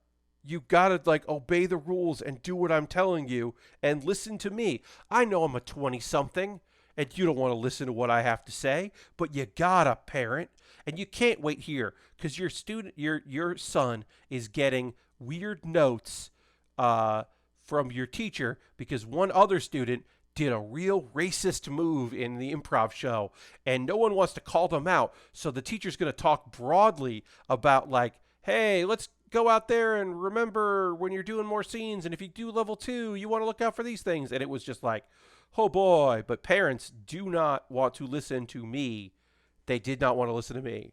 like obey the rules and do what I'm telling you and listen to me. I know I'm a 20-something. And you don't want to listen to what I have to say, but you gotta, parent. And you can't wait here because your son is getting weird notes from your teacher because one other student did a real racist move in the improv show, and no one wants to call them out. So the teacher's going to talk broadly about like, hey, let's go out there and remember when you're doing more scenes, and if you do level 2, you want to look out for these things. And it was just like, oh boy, but parents do not want to listen to me. They did not want to listen to me.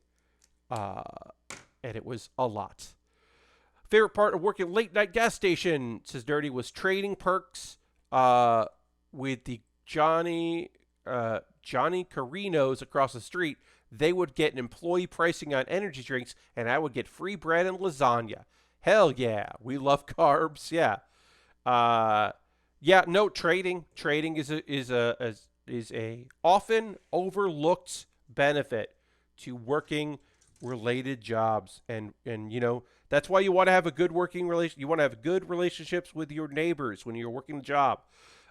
And it was a lot. Favorite part of working late night gas station, says Dirty, was trading perks with the Johnny Carinos across the street. They would get an employee pricing on energy drinks, and I would get free bread and lasagna. Hell yeah. We love carbs. Yeah. Yeah, no, trading is a often overlooked benefit to working related jobs, and that's why you want to have a good working relation. You want to have good relationships with your neighbors when you're working the job.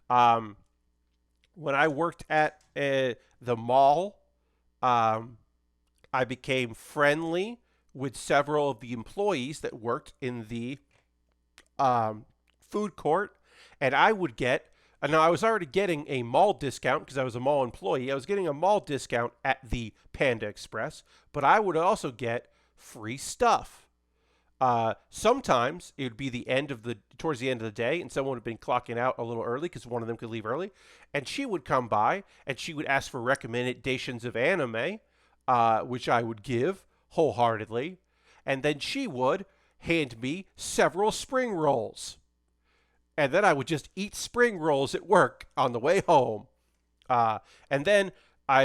When I worked at the mall, I became friendly with several of the employees that worked in the food court. And I would get, now I was already getting a mall discount because I was a mall employee. I was getting a mall discount at the Panda Express, but I would also get free stuff. Sometimes it would be towards the end of the day, and someone would have been clocking out a little early because one of them could leave early, and she would come by and she would ask for recommendations of anime, which I would give wholeheartedly, and then she would hand me several spring rolls. And then I would just eat spring rolls at work on the way home. And then one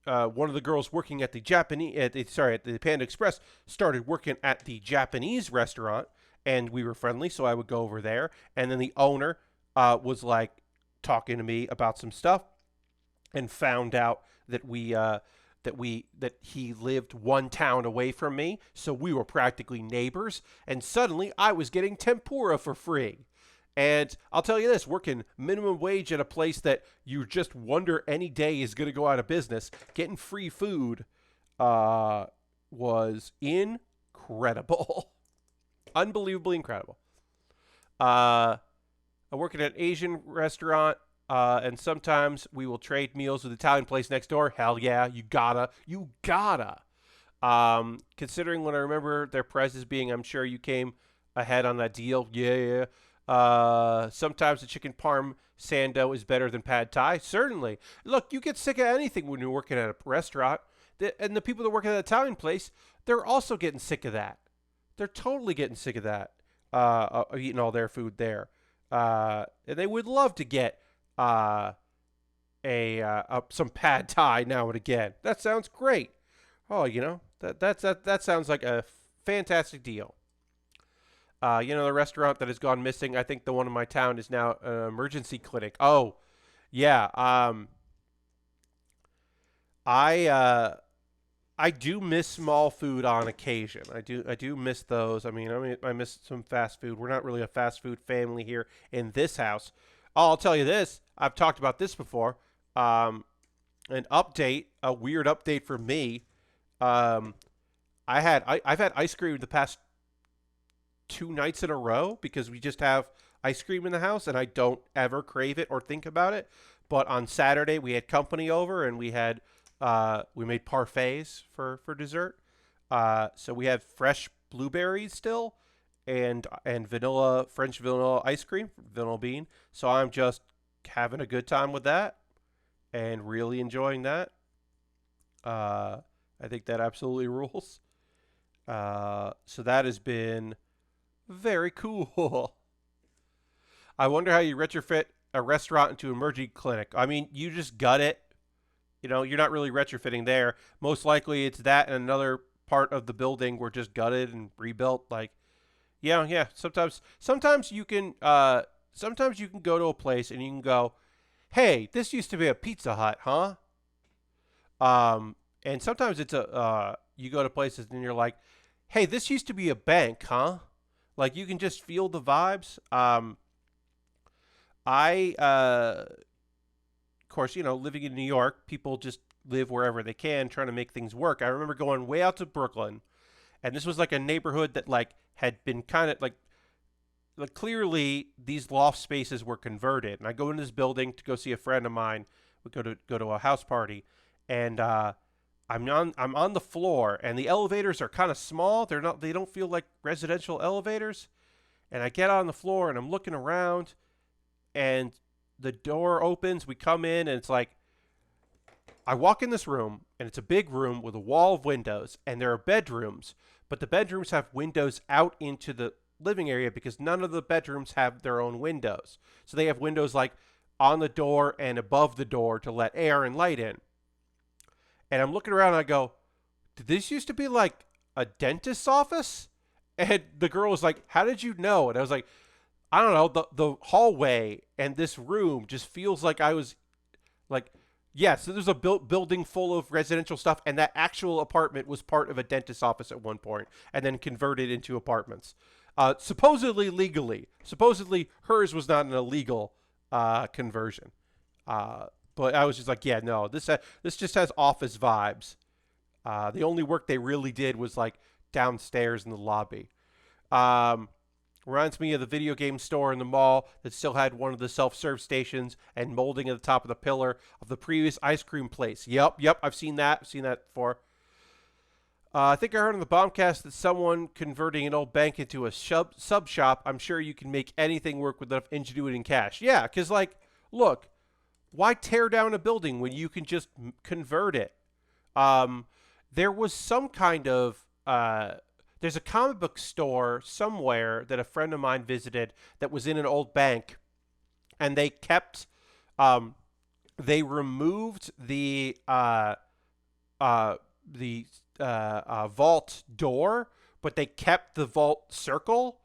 of the girls working at the at the Panda Express started working at the Japanese restaurant, and we were friendly, so I would go over there. And then the owner was like talking to me about some stuff, and found out that that he lived one town away from me, so we were practically neighbors. And suddenly I was getting tempura for free. And I'll tell you this, working minimum wage at a place that you just wonder any day is going to go out of business, getting free food was incredible. Unbelievably incredible. I work at an Asian restaurant, and sometimes we will trade meals with the Italian place next door. Hell yeah, you gotta. Considering when I remember their prices being, I'm sure you came ahead on that deal. Yeah. Sometimes the chicken parm sando is better than pad thai. Certainly. Look, you get sick of anything when you're working at a restaurant. And the people that work at an Italian place, they're also getting sick of that. They're totally getting sick of that. Eating all their food there. And they would love to get some pad thai now and again. That sounds great. Oh, that sounds like a fantastic deal. The restaurant that has gone missing. I think the one in my town is now an emergency clinic. Oh, yeah. I do miss small food on occasion. I do miss those. I miss some fast food. We're not really a fast food family here in this house. I'll tell you this. I've talked about this before. An update, a weird update for me. Um, I've had ice cream the past 2 nights in a row because we just have ice cream in the house and I don't ever crave it or think about it. But on Saturday we had company over and we made parfaits for dessert. So we have fresh blueberries still and vanilla French vanilla ice cream, vanilla bean. So I'm just having a good time with that and really enjoying that. I think that absolutely rules. So that has been very cool. I wonder how you retrofit a restaurant into an emergency clinic. I mean, you just gut it. You're not really retrofitting there. Most likely it's that and another part of the building were just gutted and rebuilt. Like, yeah. Sometimes you can go to a place and you can go, hey, this used to be a Pizza Hut, huh? And sometimes it's you go to places and you're like, hey, this used to be a bank, huh? Like you can just feel the vibes. Of course, living in New York, people just live wherever they can, trying to make things work. I remember going way out to Brooklyn, and this was like a neighborhood that like had been kind of like clearly these loft spaces were converted. And I go into this building to go see a friend of mine. We go to a house party, and I'm on the floor, and the elevators are kind of small. They don't feel like residential elevators. And I get on the floor, and I'm looking around, and the door opens. We come in, and it's like I walk in this room, and it's a big room with a wall of windows, and there are bedrooms, but the bedrooms have windows out into the living area because none of the bedrooms have their own windows. So they have windows like on the door and above the door to let air and light in. And I'm looking around and I go, did this used to be like a dentist's office? And the girl was like, how did you know? And I was like, I don't know, the hallway and this room just feels like I was like, yeah, so there's a building full of residential stuff, and that actual apartment was part of a dentist's office at one point, and then converted into apartments. Supposedly legally. Supposedly hers was not an illegal conversion. But I was just like, yeah, no, this just has office vibes. The only work they really did was like downstairs in the lobby. Reminds me of the video game store in the mall that still had one of the self-serve stations and molding at the top of the pillar of the previous ice cream place. Yep, I've seen that. I've seen that before. I think I heard on the Bombcast that someone converting an old bank into a sub shop. I'm sure you can make anything work with enough ingenuity and cash. Yeah, because, like, look, why tear down a building when you can just convert it? There was some kind of there's a comic book store somewhere that a friend of mine visited that was in an old bank, and they kept they removed the vault door, but they kept the vault circle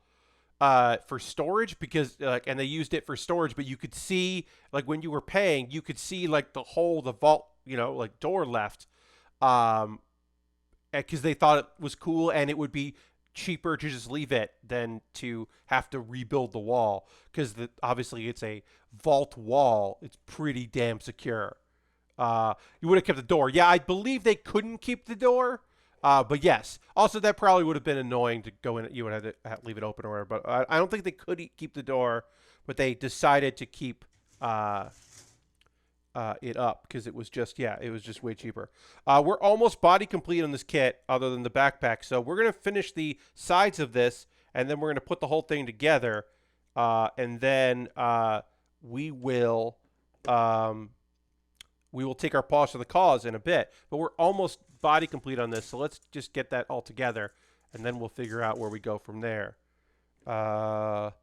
for storage because and they used it for storage, but you could see like when you were paying, you could see like the vault, like door left. Because they thought it was cool and it would be cheaper to just leave it than to have to rebuild the wall. Because obviously it's a vault wall. It's pretty damn secure. You would have kept the door. Yeah, I believe they couldn't keep the door. But yes. Also, that probably would have been annoying to go in. You would have to leave it open or whatever. But I don't think they could keep the door. But they decided to keep it up because it was just way cheaper. We're almost body complete on this kit other than the backpack, so we're going to finish the sides of this and then we're going to put the whole thing together. and then we will um, we will take our pause for the cause in a bit. But we're almost body complete on this, so let's just get that all together, and then we'll figure out where we go from there. So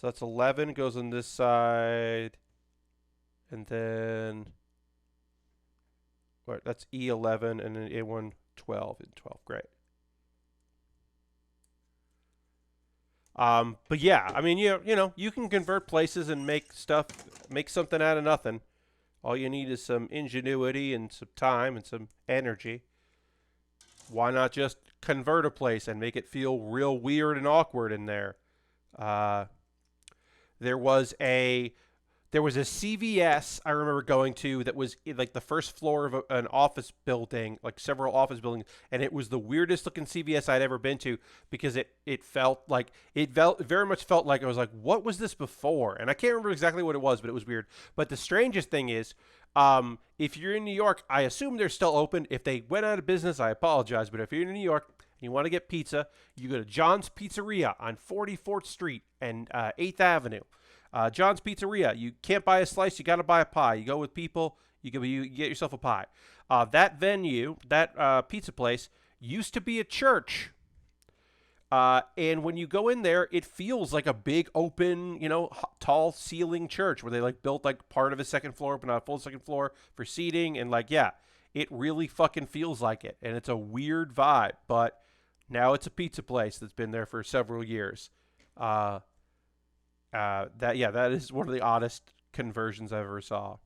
that's 11 goes on this side, and then what? That's E11, and then A1 12 and 12. Great. But yeah, I mean, you know, you can convert places and make something out of nothing. All you need is some ingenuity and some time and some energy. Why not just convert a place and make it feel real weird and awkward in there? Uh, there was a CVS I remember going to that was like the first floor of an office building, like several office buildings, and it was the weirdest looking CVS I'd ever been to because it very much felt like I was like, what was this before? And I can't remember exactly what it was, but it was weird. But the strangest thing is, if you're in New York, I assume they're still open. If they went out of business, I apologize. But if you're in New York and you want to get pizza, you go to John's Pizzeria on 44th Street and 8th Avenue. John's Pizzeria. You can't buy a slice. You got to buy a pie. You go with people. You get yourself a pie. That venue, that pizza place, used to be a church. And when you go in there, it feels like a big open, you know, tall ceiling church where they like built like part of a second floor, but not a full second floor for seating. And like, yeah, it really fucking feels like it. And it's a weird vibe, but now it's a pizza place that's been there for several years. That is one of the oddest conversions I ever saw.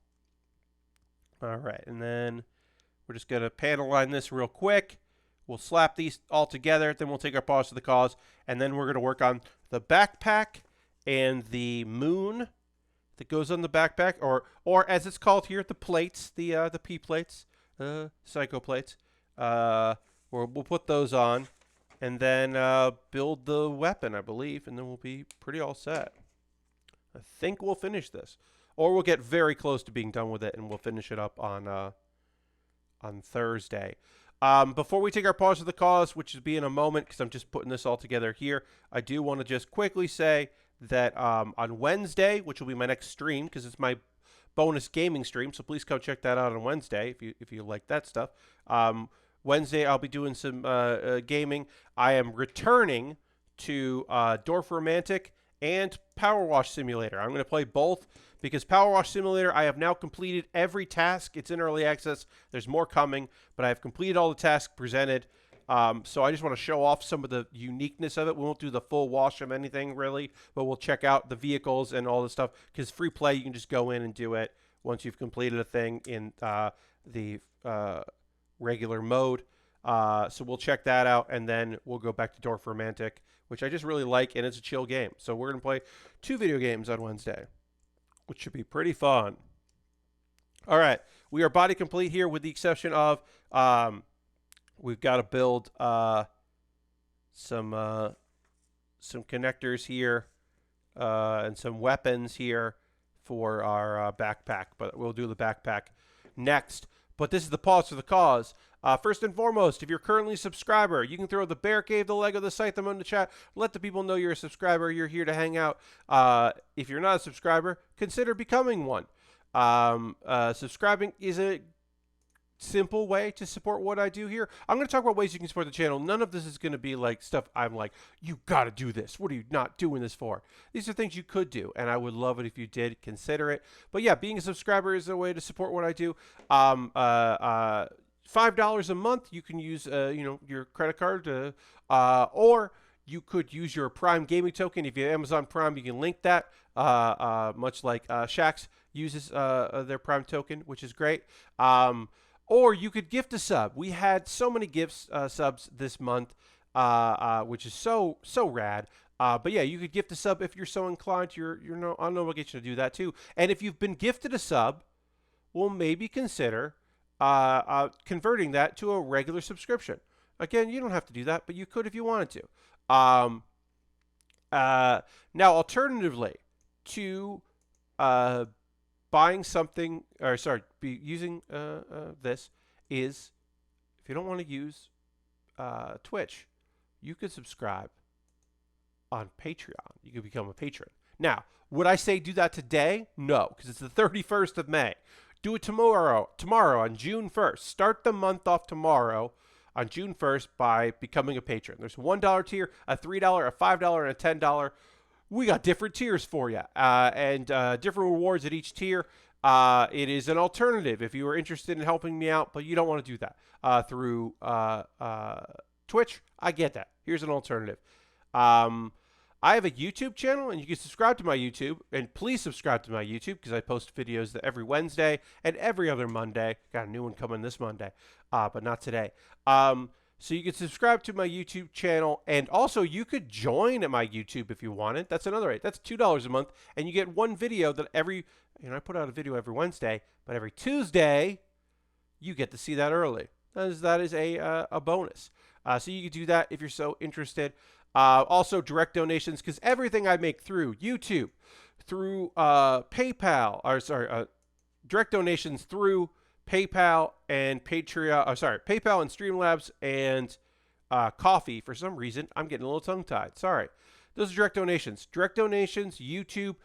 All right, and then we're just gonna panel line this real quick. We'll slap these all together, then we'll take our pause to the cause, and then we're gonna work on the backpack and the moon that goes on the backpack, or as it's called here, the plates, the P plates, psycho plates. We'll put those on, and then build the weapon, I believe, and then we'll be pretty all set. I think we'll finish this, or we'll get very close to being done with it, and we'll finish it up on Thursday. Before we take our pause for the cause, which will be in a moment, because I'm just putting this all together here, I do want to just quickly say that on Wednesday, which will be my next stream, because it's my bonus gaming stream, so please come check that out on Wednesday if you like that stuff. Wednesday, I'll be doing some gaming. I am returning to Dorf Romantic and Power Wash Simulator. I'm going to play both because Power Wash Simulator, I have now completed every task. It's in early access. There's more coming, but I have completed all the tasks presented. So I just want to show off some of the uniqueness of it. We won't do the full wash of anything, really, but we'll check out the vehicles and all the stuff because free play, you can just go in and do it once you've completed a thing in the regular mode. So we'll check that out, and then we'll go back to Dorf Romantic, which I just really like, and it's a chill game. So we're going to play 2 video games on Wednesday, which should be pretty fun. All right. We are body complete here with the exception of we've got to build some connectors here and some weapons here for our backpack, but we'll do the backpack next. But this is the pause for the cause. First and foremost, if you're currently a subscriber, you can throw the Bear Cave, the Lego, the Scythe, them in the chat. Let the people know you're a subscriber. You're here to hang out. If you're not a subscriber, consider becoming one. Subscribing is a simple way to support what I do here. I'm going to talk about ways you can support the channel. None of this is going to be like stuff I'm like, you got to do this. What are you not doing this for? These are things you could do, and I would love it if you did consider it. But yeah, being a subscriber is a way to support what I do. $5 a month, you can use your credit card to, or you could use your Prime gaming token. If you have Amazon Prime, you can link that, much like Shax uses their Prime token, which is great. Or you could gift a sub. We had so many gifts subs this month, which is so rad. But yeah, you could gift a sub if you're so inclined. You're on no obligation to do that too. And if you've been gifted a sub, we'll maybe consider converting that to a regular subscription. Again, you don't have to do that, but you could if you wanted to. Now, alternatively to buying something, or sorry, using this is, if you don't want to use Twitch, you could subscribe on Patreon. You could become a patron. Now, would I say do that today? No, because it's the 31st of May. Do it tomorrow on June 1st. Start the month off tomorrow on June 1st by becoming a patron. There's a $1 tier, a $3, a $5, and a $10. We got different tiers for you and different rewards at each tier. It is an alternative if you are interested in helping me out, but you don't want to do that through Twitch. I get that. Here's an alternative. I have a YouTube channel, and you can subscribe to my YouTube. And please subscribe to my YouTube because I post videos every Wednesday and every other Monday. Got a new one coming this Monday, but not today. So you can subscribe to my YouTube channel, and also you could join at my YouTube if you wanted. That's another rate. That's $2 a month, and you get one video that I put out a video every Wednesday, but every Tuesday you get to see that early. That is a bonus. So you can do that if you're so interested. Also, direct donations, because everything I make through YouTube, through PayPal, direct donations through PayPal and Patreon, PayPal and Streamlabs and Coffee. For some reason, I'm getting a little tongue-tied. Sorry. Those are direct donations. Direct donations, YouTube,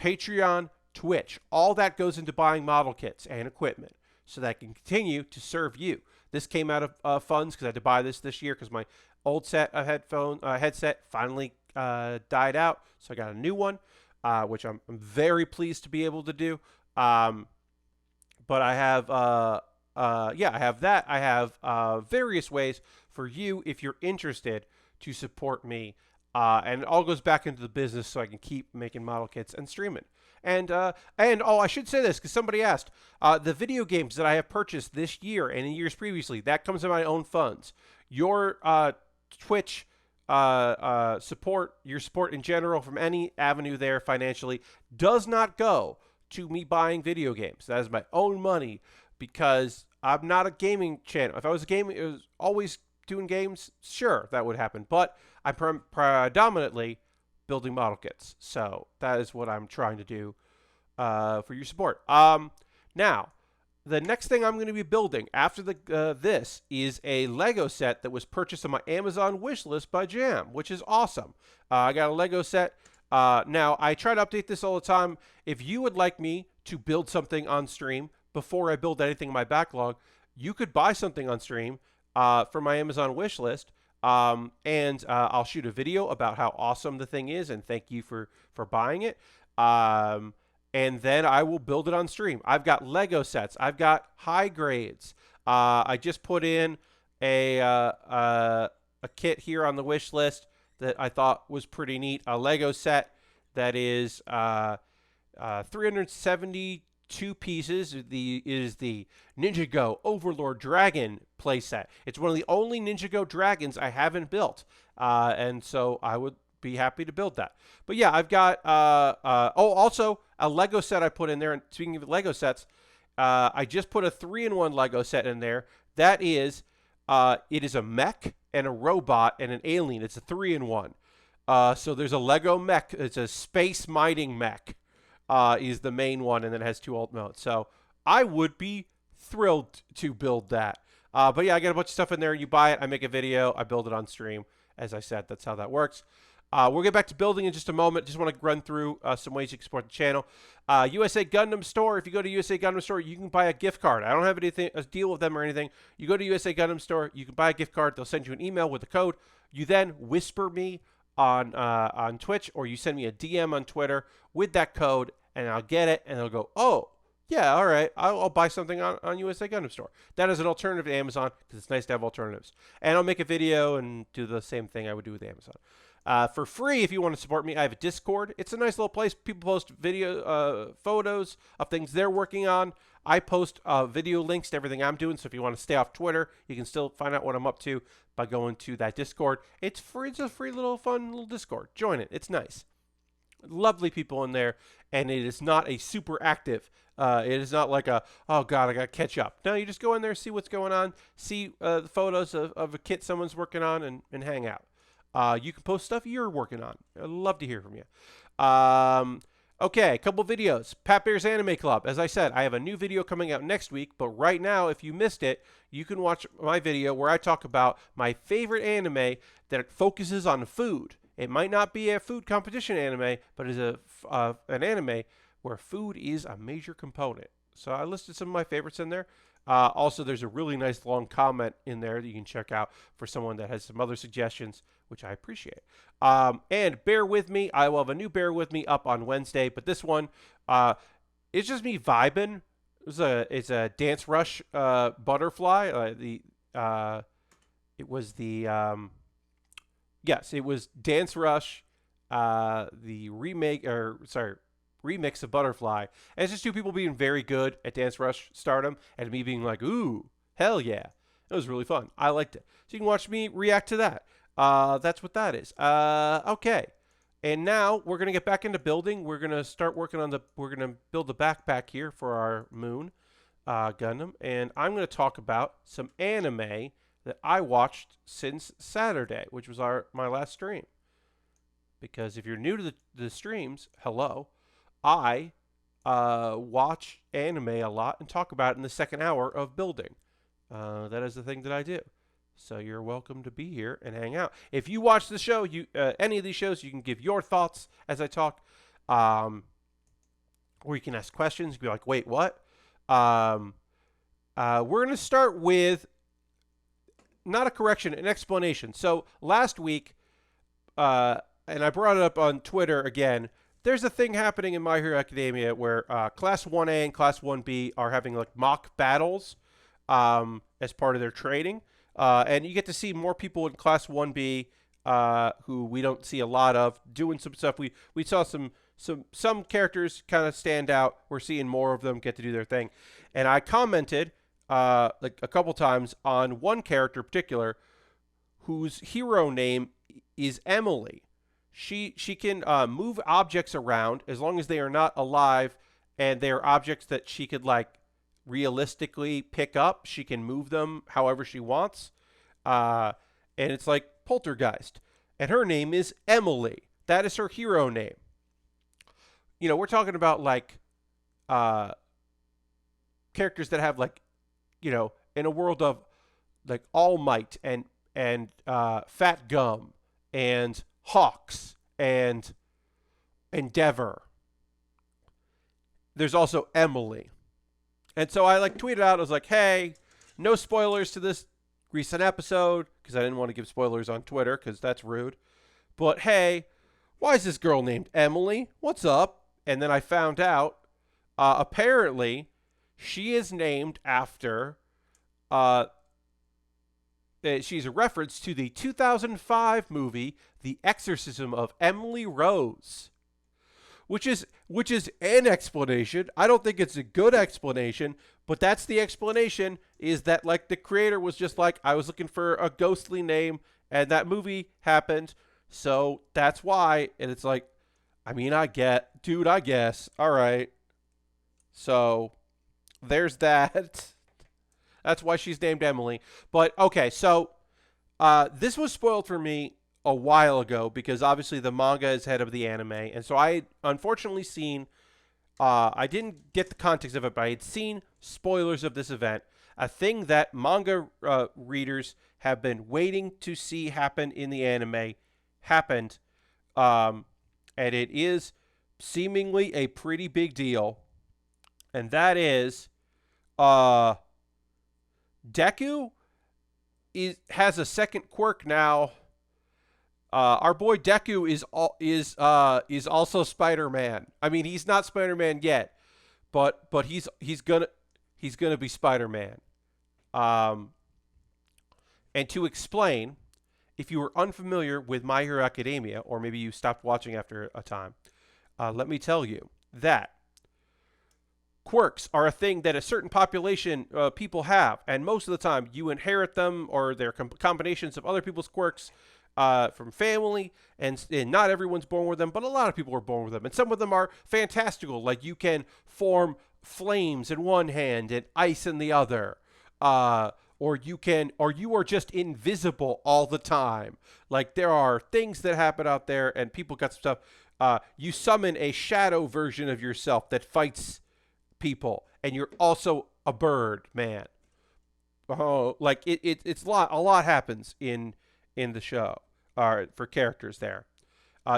Patreon, Twitch. All that goes into buying model kits and equipment so that I can continue to serve you. This came out of funds because I had to buy this year because my old set of headset finally died out, so I got a new one, which I'm very pleased to be able to do. But I have, I have that. I have various ways for you, if you're interested, to support me. And it all goes back into the business so I can keep making model kits and streaming. And I should say this because somebody asked, the video games that I have purchased this year and in years previously, that comes in my own funds. Your Twitch support, your support in general from any avenue there financially does not go to me buying video games. That is my own money because I'm not a gaming channel. If I was a gaming, it was always doing games, sure, that would happen. But I'm predominantly building model kits. So that is what I'm trying to do for your support. Now, the next thing I'm going to be building after this is a Lego set that was purchased on my Amazon wish list by Jam, which is awesome. I got a Lego set. Now, I try to update this all the time. If you would like me to build something on stream before I build anything in my backlog, you could buy something on stream from my Amazon wish list. And I'll shoot a video about how awesome the thing is and thank you for buying it. And then I will build it on stream. I've got Lego sets. I've got high grades. I just put in a kit here on the wish list that I thought was pretty neat. A Lego set that is 372 pieces. Is the Ninjago Overlord Dragon playset. It's one of the only Ninjago dragons I haven't built, and so I would be happy to build that. But yeah, I've got also a Lego set I put in there. And speaking of Lego sets, I just put a 3-in-1 Lego set in there. That is, it is a mech and a robot and an alien. It's a 3-in-1. So there's a Lego mech. It's a space mining mech. Is the main one, and then it has 2 alt modes. So I would be thrilled to build that. But yeah, I got a bunch of stuff in there. You buy it, I make a video, I build it on stream. As I said, that's how that works. We'll get back to building in just a moment. Just want to run through some ways you can support the channel. USA Gundam Store. If you go to USA Gundam Store, you can buy a gift card. I don't have a deal with them or anything. You go to USA Gundam Store, you can buy a gift card. They'll send you an email with a code. You then whisper me on Twitch, or you send me a DM on Twitter with that code, and I'll get it, and they'll go, oh, yeah, all right, I'll buy something on USA Gundam Store. That is an alternative to Amazon because it's nice to have alternatives. And I'll make a video and do the same thing I would do with Amazon. For free, if you want to support me, I have a Discord. It's a nice little place. People post video photos of things they're working on. I post video links to everything I'm doing, so if you want to stay off Twitter, you can still find out what I'm up to by going to that Discord. It's free. It's a free little fun little Discord. Join it. It's nice. Lovely people in there, and it is not a super active. It is not like oh god, I gotta catch up. No, you just go in there, see what's going on, see the photos of a kit someone's working on, and hang out. You can post stuff you're working on. I'd love to hear from you. Okay, a couple videos. Pat Bear's Anime Club. As I said, I have a new video coming out next week, but right now, if you missed it, you can watch my video where I talk about my favorite anime that focuses on food. It might not be a food competition anime, but is an anime where food is a major component. So I listed some of my favorites in there. Also, there's a really nice long comment in there that you can check out for someone that has some other suggestions, which I appreciate. And Bear With Me. I will have a new Bear With Me up on Wednesday, but this one, it's just me vibing. It's a Dance Rush butterfly. It was the yes, it was Dance Rush, the remix of Butterfly. And it's just two people being very good at Dance Rush stardom, and me being like, ooh, hell yeah. It was really fun. I liked it. So you can watch me react to that. That's what that is. Okay. And now we're going to get back into building. We're going to start working on we're going to build the backpack here for our Moon Gundam. And I'm going to talk about some anime that I watched since Saturday, which was my last stream. Because if you're new to the streams, hello. I watch anime a lot and talk about it in the second hour of building. That is the thing that I do. So you're welcome to be here and hang out. If you watch the show, any of these shows, you can give your thoughts as I talk. Or you can ask questions. Be like, wait, what? We're going to start with not a correction, an explanation. So last week, and I brought it up on Twitter again, there's a thing happening in My Hero Academia where Class 1A and Class 1B are having like mock battles as part of their training. And you get to see more people in Class 1B who we don't see a lot of doing some stuff. We saw some characters kind of stand out. We're seeing more of them get to do their thing. And I commented like a couple times on one character in particular whose hero name is Emily. She can move objects around as long as they are not alive and they are objects that she could like realistically pick up. She can move them however she wants. And it's like Poltergeist. And her name is Emily. That is her hero name. You know, we're talking about like characters that have like, you know, in a world of like All Might and Fat Gum and Hawks and Endeavor. There's also Emily. And so I like tweeted out, I was like, hey, no spoilers to this recent episode, because I didn't want to give spoilers on Twitter, because that's rude. But hey, why is this girl named Emily? What's up? And then I found out, apparently, she is named after, she's a reference to the 2005 movie, The Exorcism of Emily Rose. Which is an explanation. I don't think it's a good explanation, but that's the explanation, is that like the creator was just like, I was looking for a ghostly name and that movie happened, so that's why. And it's like, I mean, I guess. All right. So there's that. That's why she's named Emily. But okay, so this was spoiled for me a while ago because obviously the manga is ahead of the anime, and so I unfortunately seen I didn't get the context of it, but I had seen spoilers of this event, a thing that manga readers have been waiting to see happen in the anime happened, and it is seemingly a pretty big deal, and that is Deku has a second quirk now. Our boy Deku is also Spider-Man. I mean, he's not Spider-Man yet, but he's gonna be Spider-Man. And to explain, if you were unfamiliar with My Hero Academia, or maybe you stopped watching after a time, let me tell you that quirks are a thing that a certain population people have, and most of the time you inherit them, or they're combinations of other people's quirks. From family, and not everyone's born with them, but a lot of people are born with them, and some of them are fantastical, like you can form flames in one hand and ice in the other, or you are just invisible all the time. Like there are things that happen out there, and people got some stuff. You summon a shadow version of yourself that fights people, and you're also a bird man. Oh, like a lot happens in the show. For characters there.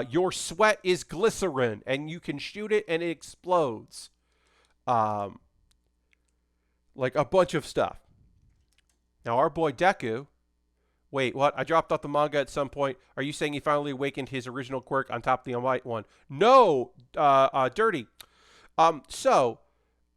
Your sweat is glycerin, and you can shoot it and it explodes. Um, like a bunch of stuff. Now, our boy Deku. Wait, what? I dropped off the manga at some point. Are you saying he finally awakened his original quirk on top of the white one? No, Dirty. So,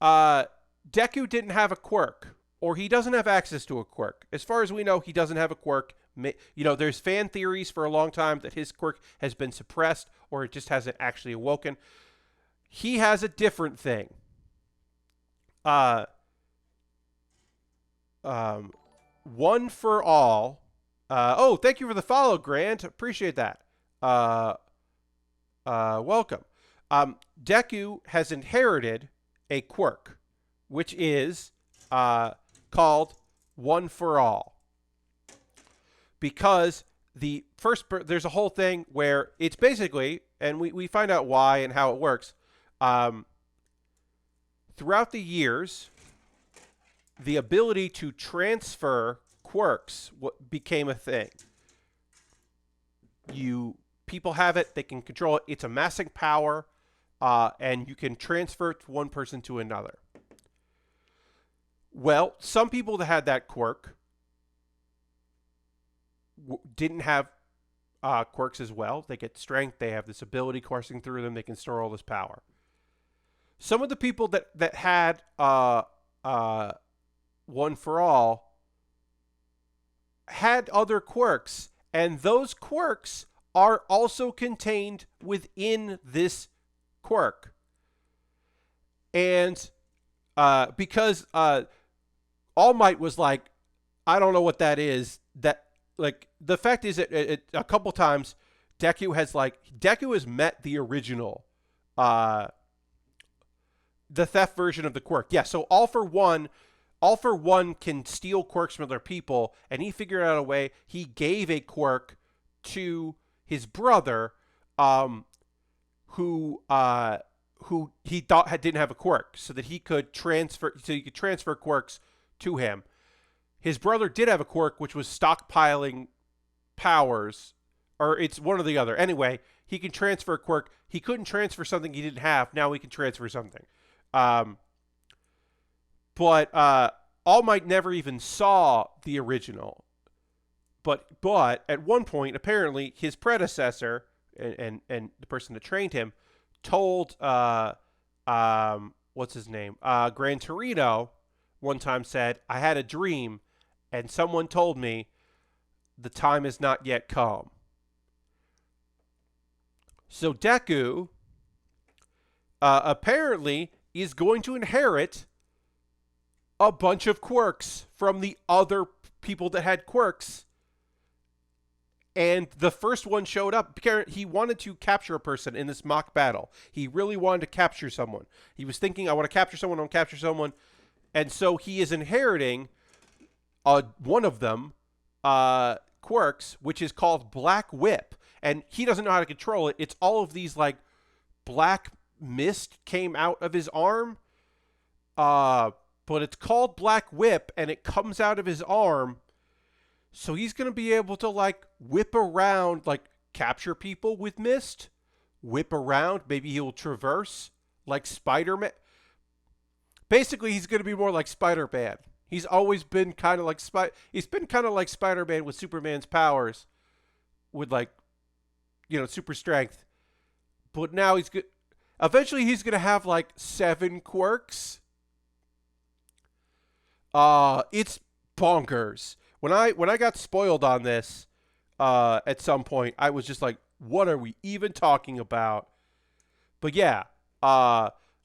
Deku didn't have a quirk, or he doesn't have access to a quirk. As far as we know, he doesn't have a quirk. There's fan theories for a long time that his quirk has been suppressed, or it just hasn't actually awoken. He has a different thing. One for all. Thank you for the follow, Grant. Appreciate that. Welcome. Deku has inherited a quirk, which is called One for All. Because there's a whole thing where it's basically, and we find out why and how it works. Throughout the years, the ability to transfer quirks became a thing. People have it, they can control it. It's amassing power, and you can transfer it from one person to another. Well, some people that had that quirk didn't have quirks as well. They get strength, they have this ability coursing through them, they can store all this power. Some of the people that had One for All had other quirks, and those quirks are also contained within this quirk. And because All Might was like, I don't know what that is. That, like, the fact is that a couple times Deku has met the original, the theft version of the quirk. Yeah, so All for One can steal quirks from other people, and he figured out a way. He gave a quirk to his brother, who he thought didn't have a quirk, so that he could transfer quirks to him. His brother did have a quirk, which was stockpiling powers, or it's one or the other. Anyway, he can transfer a quirk. He couldn't transfer something he didn't have. Now he can transfer something. But All Might never even saw the original. But at one point, apparently, his predecessor and the person that trained him told what's his name? Gran Torino one time said, I had a dream, and someone told me the time has not yet come. So Deku apparently is going to inherit a bunch of quirks from the other people that had quirks. And the first one showed up because he wanted to capture a person in this mock battle. He really wanted to capture someone. He was thinking, I want to capture someone, I want to capture someone. And so he is inheriting one of them, quirks, which is called Black Whip. And he doesn't know how to control it. It's all of these, like, black mist came out of his arm. But it's called Black Whip, and it comes out of his arm. So he's going to be able to, like, whip around, like, capture people with mist, whip around. Maybe he'll traverse like Spider-Man. Basically, he's going to be more like Spider-Man. He's always been kind of like Spider-Man with Superman's powers, with, like, super strength. But now eventually he's going to have, like, 7 quirks. It's bonkers. When I got spoiled on this, at some point, I was just like, what are we even talking about? But yeah,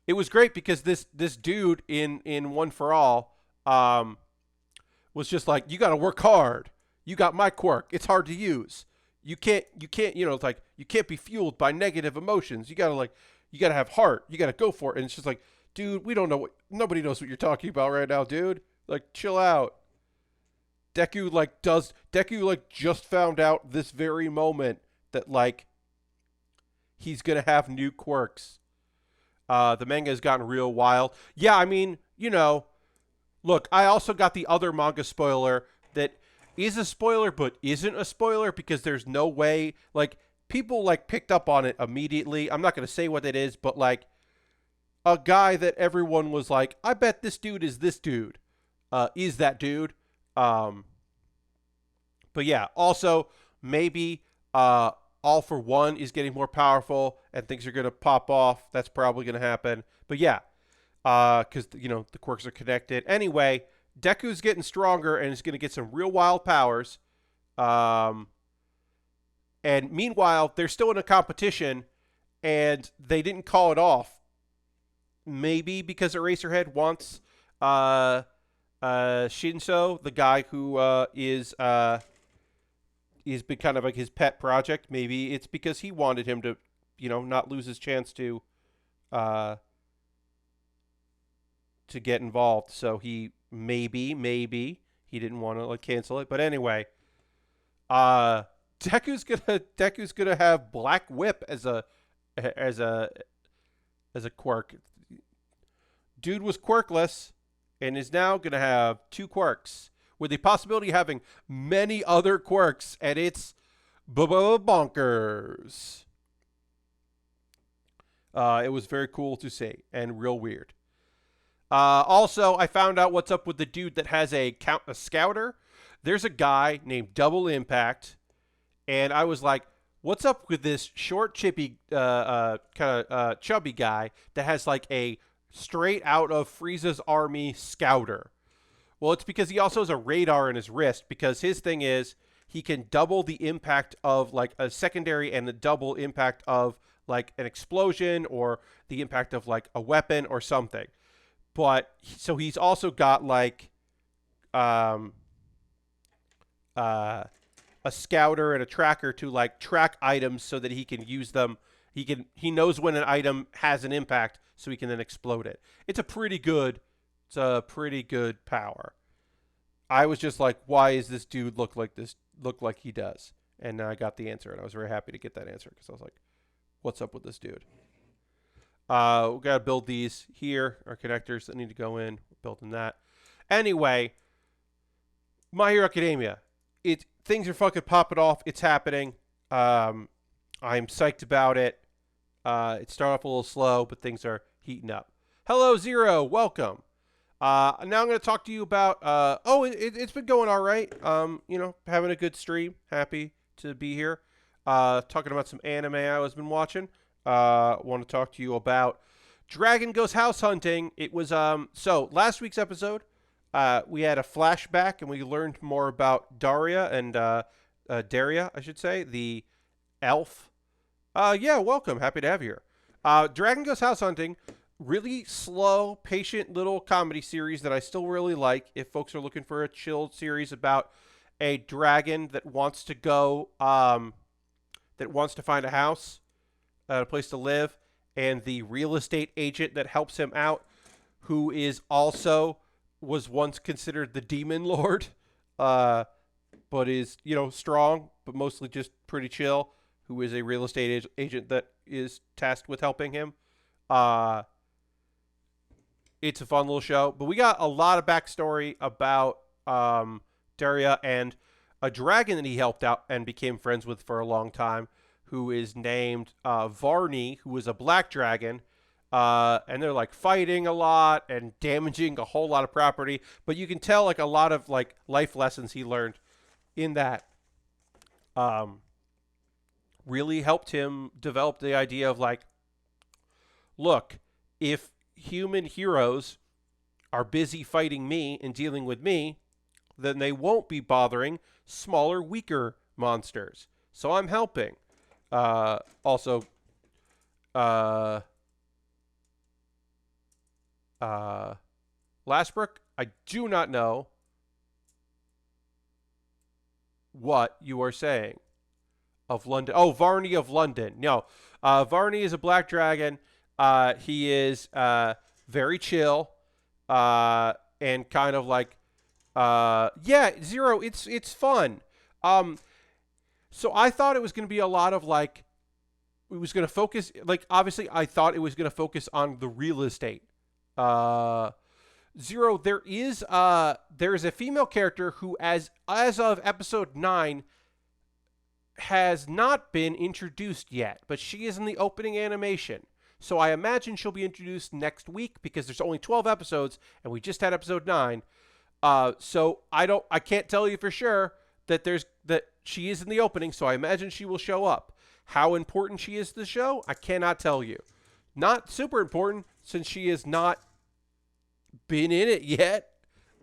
it was great because this dude in One for All, was just like, you got to work hard. You got my quirk. It's hard to use. You can't, it's like, you can't be fueled by negative emotions. You gotta have heart. You gotta go for it. And it's just like, dude, nobody knows what you're talking about right now, dude. Like, chill out. Deku just found out this very moment that, like, he's gonna have new quirks. The manga has gotten real wild. Yeah, I mean, look, I also got the other manga spoiler that is a spoiler but isn't a spoiler because there's no way, like, people like picked up on it immediately. I'm not going to say what it is, but like a guy that everyone was like, I bet this dude is this dude, is that dude. But yeah, also maybe All for One is getting more powerful and things are going to pop off. That's probably going to happen. But yeah, because, the quirks are connected. Anyway, Deku's getting stronger and is going to get some real wild powers. And meanwhile, they're still in a competition and they didn't call it off. Maybe because Eraserhead wants Shinso, the guy who is been kind of like his pet project. Maybe it's because he wanted him to, not lose his chance to get involved. So he maybe he didn't want to cancel it. But anyway, Deku's gonna have Black Whip as a quirk. Dude was quirkless and is now gonna have 2 quirks, with the possibility of having many other quirks, and it's bonkers. It was very cool to see and real weird. Also, I found out what's up with the dude that has a scouter. There's a guy named Double Impact, and I was like, what's up with this short, chippy, kind of chubby guy that has like a straight out of Frieza's army scouter? Well, it's because he also has a radar in his wrist, because his thing is he can double the impact of like a secondary and the double impact of like an explosion or the impact of like a weapon or something. But so he's also got like a scouter and a tracker to like track items so that he can use them. He knows when an item has an impact, so he can then explode it. It's a pretty good power. I was just like, why is this dude look like he does? And now I got the answer, and I was very happy to get that answer, because I was like, what's up with this dude? We got to build these here, our connectors that need to go in. We're building that. Anyway, My Hero Academia. Things are fucking popping off. It's happening. I'm psyched about it. It started off a little slow, but things are heating up. Hello, Zero. Welcome. Now I'm going to talk to you about, it's been going all right. Having a good stream. Happy to be here. Talking about some anime I was been watching. Want to talk to you about Dragon Goes House Hunting. It was, so last week's episode, we had a flashback and we learned more about Daria, I should say, the elf. Yeah, welcome. Happy to have you here. Dragon Goes House Hunting. Really slow, patient little comedy series that I still really like. If folks are looking for a chilled series about a dragon that wants to go, that wants to find a house, a place to live, and the real estate agent that helps him out, who was once considered the demon lord, but is, strong, but mostly just pretty chill, who is a real estate agent that is tasked with helping him. It's a fun little show, but we got a lot of backstory about Daria and a dragon that he helped out and became friends with for a long time, who is named Varney, who is a black dragon, and they're like fighting a lot and damaging a whole lot of property. But you can tell like a lot of like life lessons he learned in that really helped him develop the idea of like, look, if human heroes are busy fighting me and dealing with me, then they won't be bothering smaller, weaker monsters. So I'm helping. Also, Lasbrook, I do not know what you are saying of London. Oh, Varney of London. No, Varney is a black dragon. He is very chill and kind of like, Zero, it's fun. So I thought it was going to be a lot of like, it was going to focus, like, obviously I thought it was going to focus on the real estate. Zero, there is a female character who, as of episode 9, has not been introduced yet, but she is in the opening animation. So I imagine she'll be introduced next week because there's only 12 episodes and we just had episode 9. So I can't tell you for sure that she is in the opening, so I imagine she will show up. How important she is to the show, I cannot tell you. Not super important since she has not been in it yet.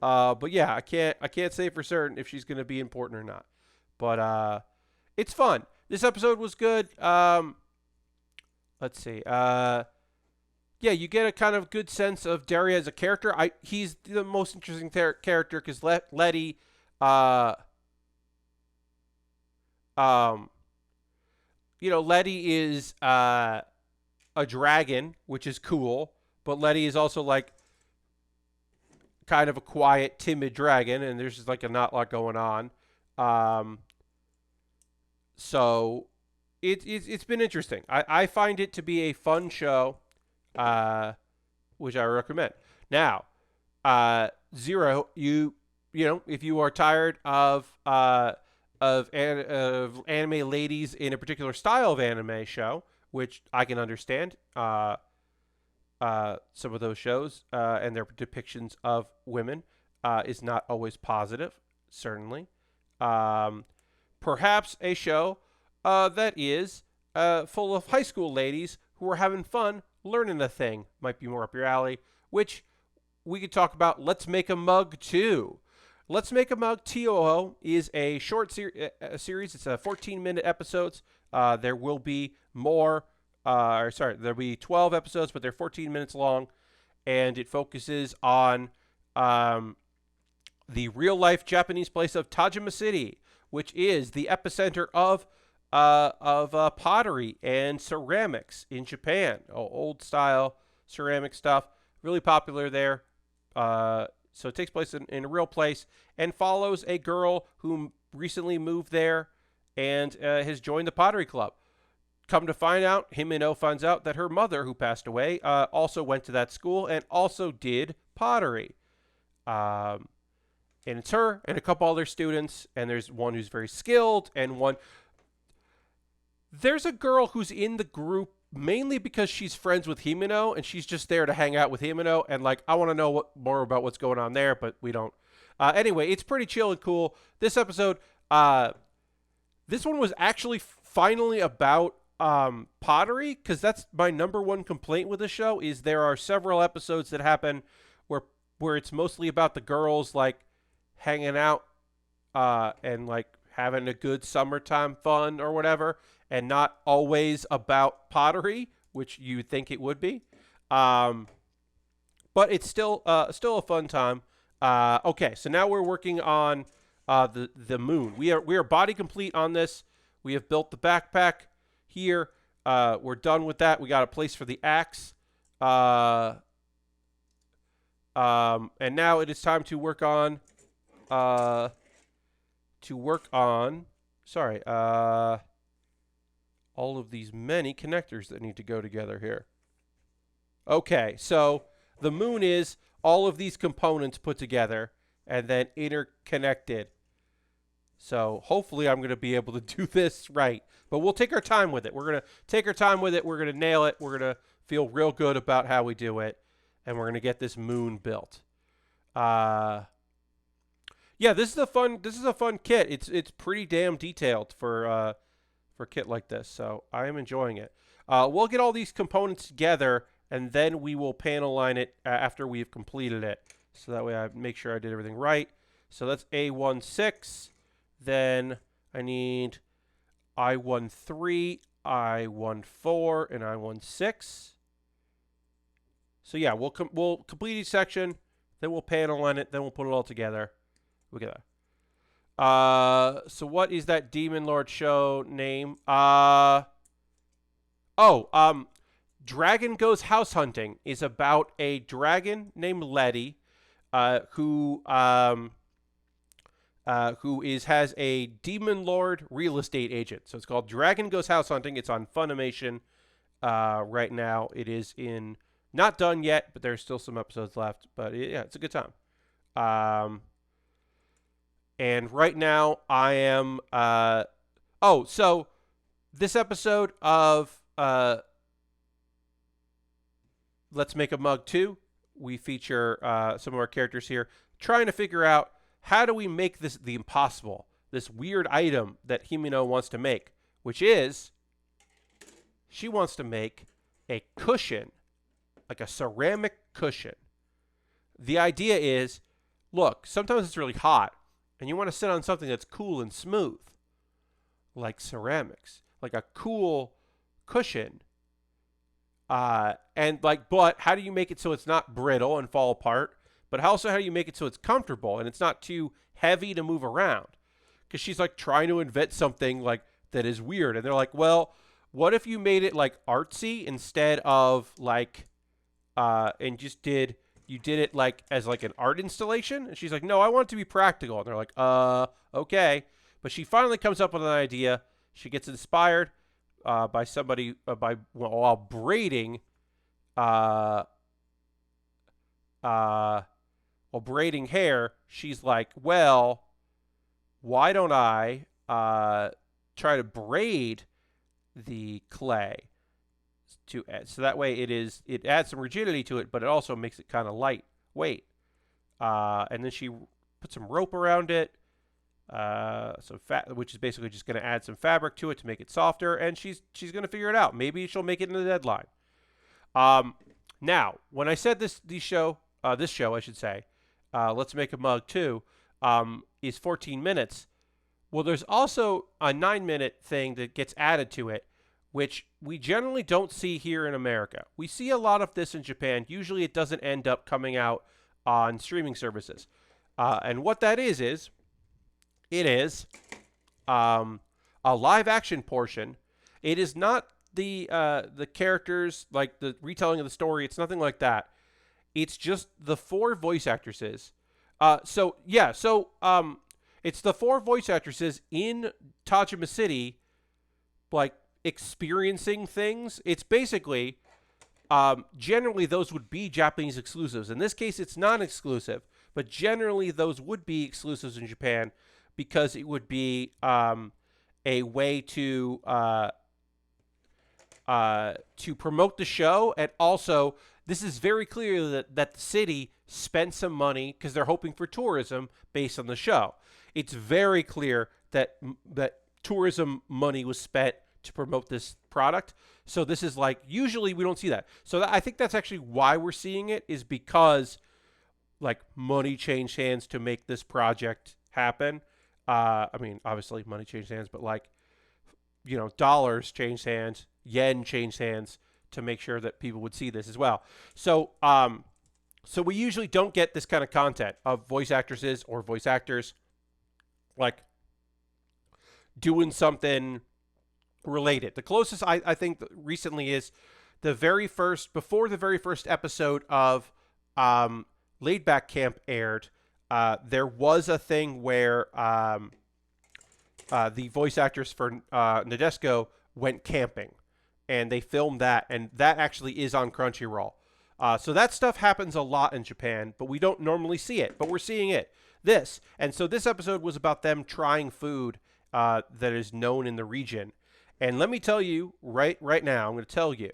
But yeah, I can't say for certain if she's going to be important or not. But it's fun. This episode was good. Let's see. Yeah, you get a kind of good sense of Daria as a character. He's the most interesting character because Letty, Letty is a dragon, which is cool, but Letty is also like kind of a quiet, timid dragon, and there's just like not a lot going on. So it's been interesting. I find it to be a fun show, which I recommend. Now, Zero, if you are tired of anime ladies in a particular style of anime show, which I can understand, some of those shows and their depictions of women is not always positive, certainly. Perhaps a show that is full of high school ladies who are having fun learning a thing might be more up your alley, which we could talk about. Let's Make a Mug 2. Let's Make a Mug TOO is a short series. It's 14-minute episodes. There will be more. There'll be 12 episodes, but they're 14 minutes long, and it focuses on the real-life Japanese place of Tajima City, which is the epicenter of pottery and ceramics in Japan. Old-style ceramic stuff, really popular there. So it takes place in a real place and follows a girl who recently moved there and has joined the pottery club. Come to find out, Himeno finds out that her mother, who passed away, also went to that school and also did pottery. And it's her and a couple other students, and there's one who's very skilled, and one... There's a girl who's in the group mainly because she's friends with Himeno, and she's just there to hang out with Himeno, and I want to know more about what's going on there, but we don't. Anyway, it's pretty chill and cool. This episode, this one was actually finally about pottery, because that's my number one complaint with the show, is there are several episodes that happen where it's mostly about the girls, hanging out and, having a good summertime fun or whatever, and not always about pottery, which you would think it would be. But it's still a fun time. Okay, so now we're working on the moon. We are body complete on this. We have built the backpack here. We're done with that. We got a place for the axe. And now it is time to work on all of these many connectors that need to go together here. Okay, so the moon is all of these components put together and then interconnected. So hopefully I'm going to be able to do this right. But we'll take our time with it. We're going to take our time with it. We're going to nail it. We're going to feel real good about how we do it. And we're going to get this moon built. Yeah, this is a fun kit. It's pretty damn detailed for a kit like this. So I am enjoying it. We'll get all these components together, and then we will panel line it after we've completed it. So that way I make sure I did everything right. So that's A16. Then I need I13, I14, and I16. So yeah, we'll complete each section, then we'll panel line it, then we'll put it all together. Look at that. So what is that Demon Lord show name? Dragon Goes House Hunting is about a dragon named Letty, who has a Demon Lord real estate agent. So it's called Dragon Goes House Hunting. It's on Funimation right now. It is not done yet, but there's still some episodes left. But yeah, it's a good time. And right now I am Oh, so this episode of Let's Make a Mug 2, we feature some of our characters here trying to figure out how do we make this the impossible, this weird item that Himeno wants to make, which is she wants to make a cushion, like a ceramic cushion. The idea is, look, sometimes it's really hot, and you want to sit on something that's cool and smooth, like ceramics, like a cool cushion. And like, but how do you make it so it's not brittle and fall apart? But also, how do you make it so it's comfortable and it's not too heavy to move around? Because she's like trying to invent something like that is weird, and they're like, well, what if you made it like artsy instead of like, and just did you did it like as like an art installation? And she's like, no, I want it to be practical. And they're like, okay. But she finally comes up with an idea. She gets inspired by somebody while braiding while braiding hair. She's like, well, why don't I try to braid the clay to add, so that way it adds some rigidity to it, but it also makes it kind of lightweight. And then she put some rope around it, some fat, which is basically just going to add some fabric to it to make it softer. And she's going to figure it out. Maybe she'll make it in the deadline. Now, when I said this show, I should say, Let's Make a Mug 2, is 14 minutes. Well, there's also a 9-minute thing that gets added to it, which we generally don't see here in America. We see a lot of this in Japan. Usually it doesn't end up coming out on streaming services. And what that is it is a live action portion. It is not the characters, like the retelling of the story. It's nothing like that. It's just the 4 voice actresses. It's the 4 voice actresses in Tajima City, like, experiencing things. It's basically, generally those would be Japanese exclusives. In this case, it's non-exclusive, but generally those would be exclusives in Japan because it would be a way to promote the show. And also, this is very clear that the city spent some money because they're hoping for tourism based on the show. It's very clear that tourism money was spent to promote this product. So this is like, usually we don't see that. So I think that's actually why we're seeing it, is because like money changed hands to make this project happen. I mean, obviously money changed hands, but like, dollars changed hands, yen changed hands to make sure that people would see this as well. So, so we usually don't get this kind of content of voice actresses or voice actors like doing something related. The closest I think recently is before the very first episode of Laid Back Camp aired. There was a thing where the voice actors for Nadesco went camping, and they filmed that, and that actually is on Crunchyroll. So that stuff happens a lot in Japan, but we don't normally see it, but we're seeing it. And so this episode was about them trying food that is known in the region. And let me tell you right now, I'm going to tell you,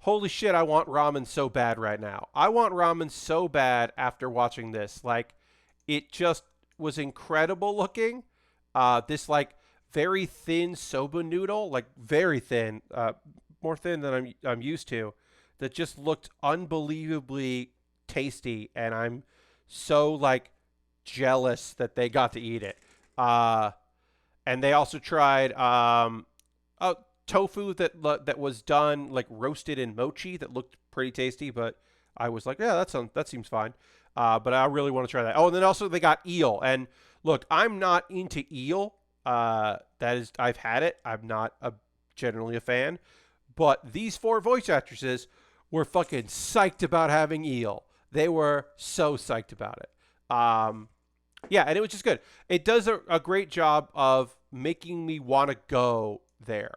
holy shit, I want ramen so bad right now. I want ramen so bad after watching this. Like, it just was incredible looking. This like very thin soba noodle, like very thin, more thin than I'm used to, that just looked unbelievably tasty, and I'm so like jealous that they got to eat it. And they also tried tofu that was done like roasted in mochi that looked pretty tasty, but I was like, yeah, that seems fine. But I really want to try that. Oh, and then also they got eel. And look, I'm not into eel. I've had it. I'm not generally a fan. But these 4 voice actresses were fucking psyched about having eel. They were so psyched about it. Yeah, and it was just good. It does a great job of making me want to go there.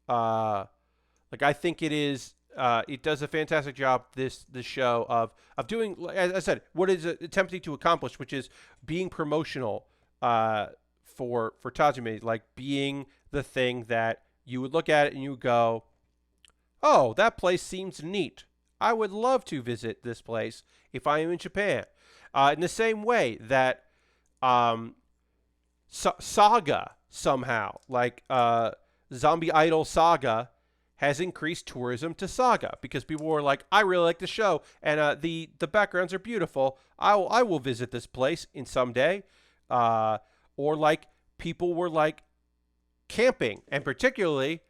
Like, I think it is. It does a fantastic job, this show, of doing, as I said, what is attempting to accomplish, which is being promotional for Tajime, like being the thing that you would look at it and you would go, oh, that place seems neat. I would love to visit this place if I am in Japan. In the same way that um, Saga somehow, like Zombie Idol Saga, has increased tourism to Saga because people were like, I really like the show and the backgrounds are beautiful. I will visit this place in someday. Or like people were like camping, and particularly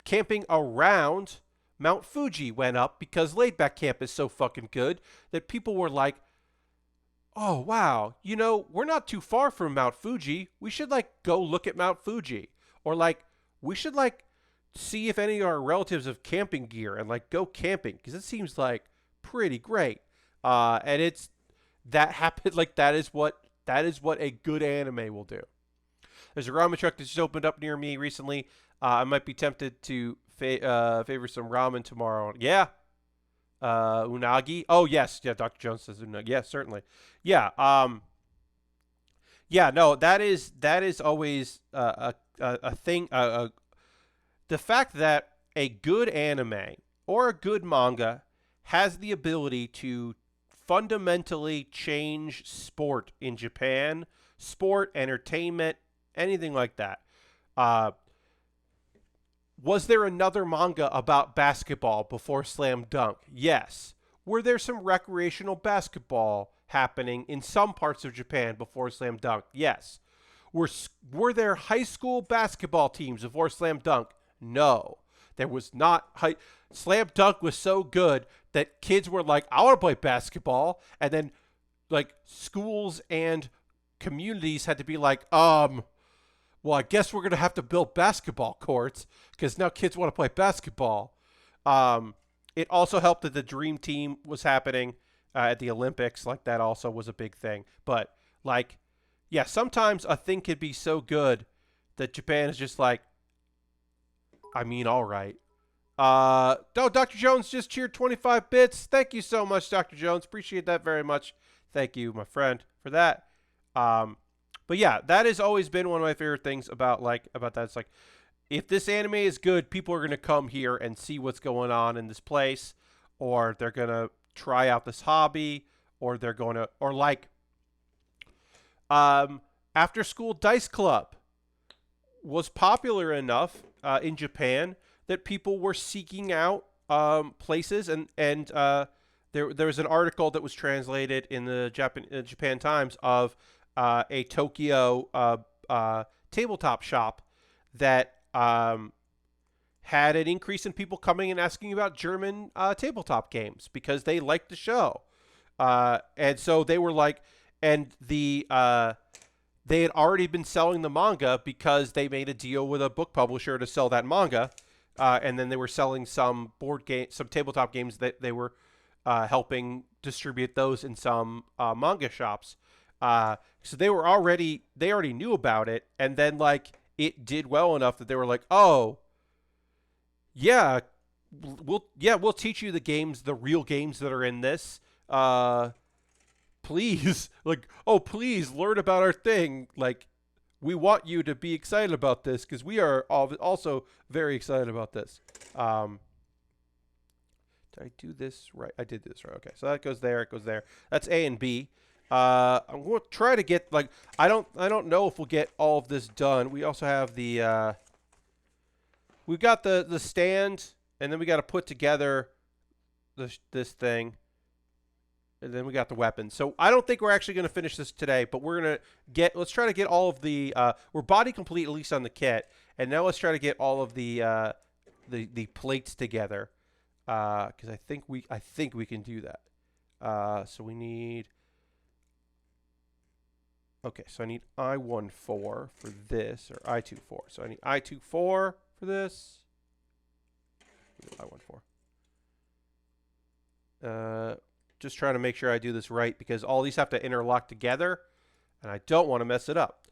camping around Mount Fuji went up because laid back camp is so fucking good that people were like, oh wow, you know, we're not too far from Mount Fuji. We should like go look at Mount Fuji. Or like we should like see if any of our relatives have camping gear and like go camping because it seems like pretty great. And it's that happened like that is what a good anime will do. There's a ramen truck that just opened up near me recently. I might be tempted to favor some ramen tomorrow. Yeah. Unagi. Oh, yes. Yeah, Dr. Jones says unagi. Yes, certainly. Yeah. Yeah, no, that is always a thing. The fact that a good anime or a good manga has the ability to fundamentally change sport in Japan, sport, entertainment, anything like that. Was there another manga about basketball before Slam Dunk? Yes. Were there some recreational basketball happening in some parts of Japan before Slam Dunk? Yes. Were there high school basketball teams before Slam Dunk? No. There was not. Slam Dunk was so good that kids were like, I want to play basketball. And then like schools and communities had to be like, well, I guess we're going to have to build basketball courts because now kids want to play basketball. It also helped that the Dream Team was happening at the Olympics. Like that also was a big thing. But like, yeah, sometimes a thing could be so good that Japan is just like, I mean, all right. Oh, Dr. Jones just cheered 25 bits. Thank you so much, Dr. Jones. Appreciate that very much. Thank you, my friend, for that. But yeah, that has always been one of my favorite things about that. It's like, if this anime is good, people are going to come here and see what's going on in this place, or they're going to try out this hobby, or they're going to, or like, After School Dice Club was popular enough in Japan that people were seeking out places, and there was an article that was translated in the Japan Times of a Tokyo tabletop shop that had an increase in people coming and asking about German tabletop games because they liked the show, and so they were like, and they had already been selling the manga because they made a deal with a book publisher to sell that manga. And then they were selling some some tabletop games that they were helping distribute those in some manga shops. So they already knew about it, and then like it did well enough that they were like, oh, yeah, we'll teach you the real games that are in this. Please, like, oh, please learn about our thing. Like, we want you to be excited about this because we are also very excited about this. Did I do this right? I did this right. Okay, so that goes there. It goes there. That's A and B. I'm going to try to get like I don't know if we'll get all of this done. We also have the we've got the stand, and then we got to put together this thing. And then we got the weapons. So I don't think we're actually going to finish this today, but let's try to get all of the, we're body complete, at least on the kit. And now let's try to get all of the plates together. Cause I think we can do that. So we need, okay. So I need I14 for this, or I24. So I need I24 for this. I14. Just trying to make sure I do this right because all these have to interlock together, and I don't want to mess it up.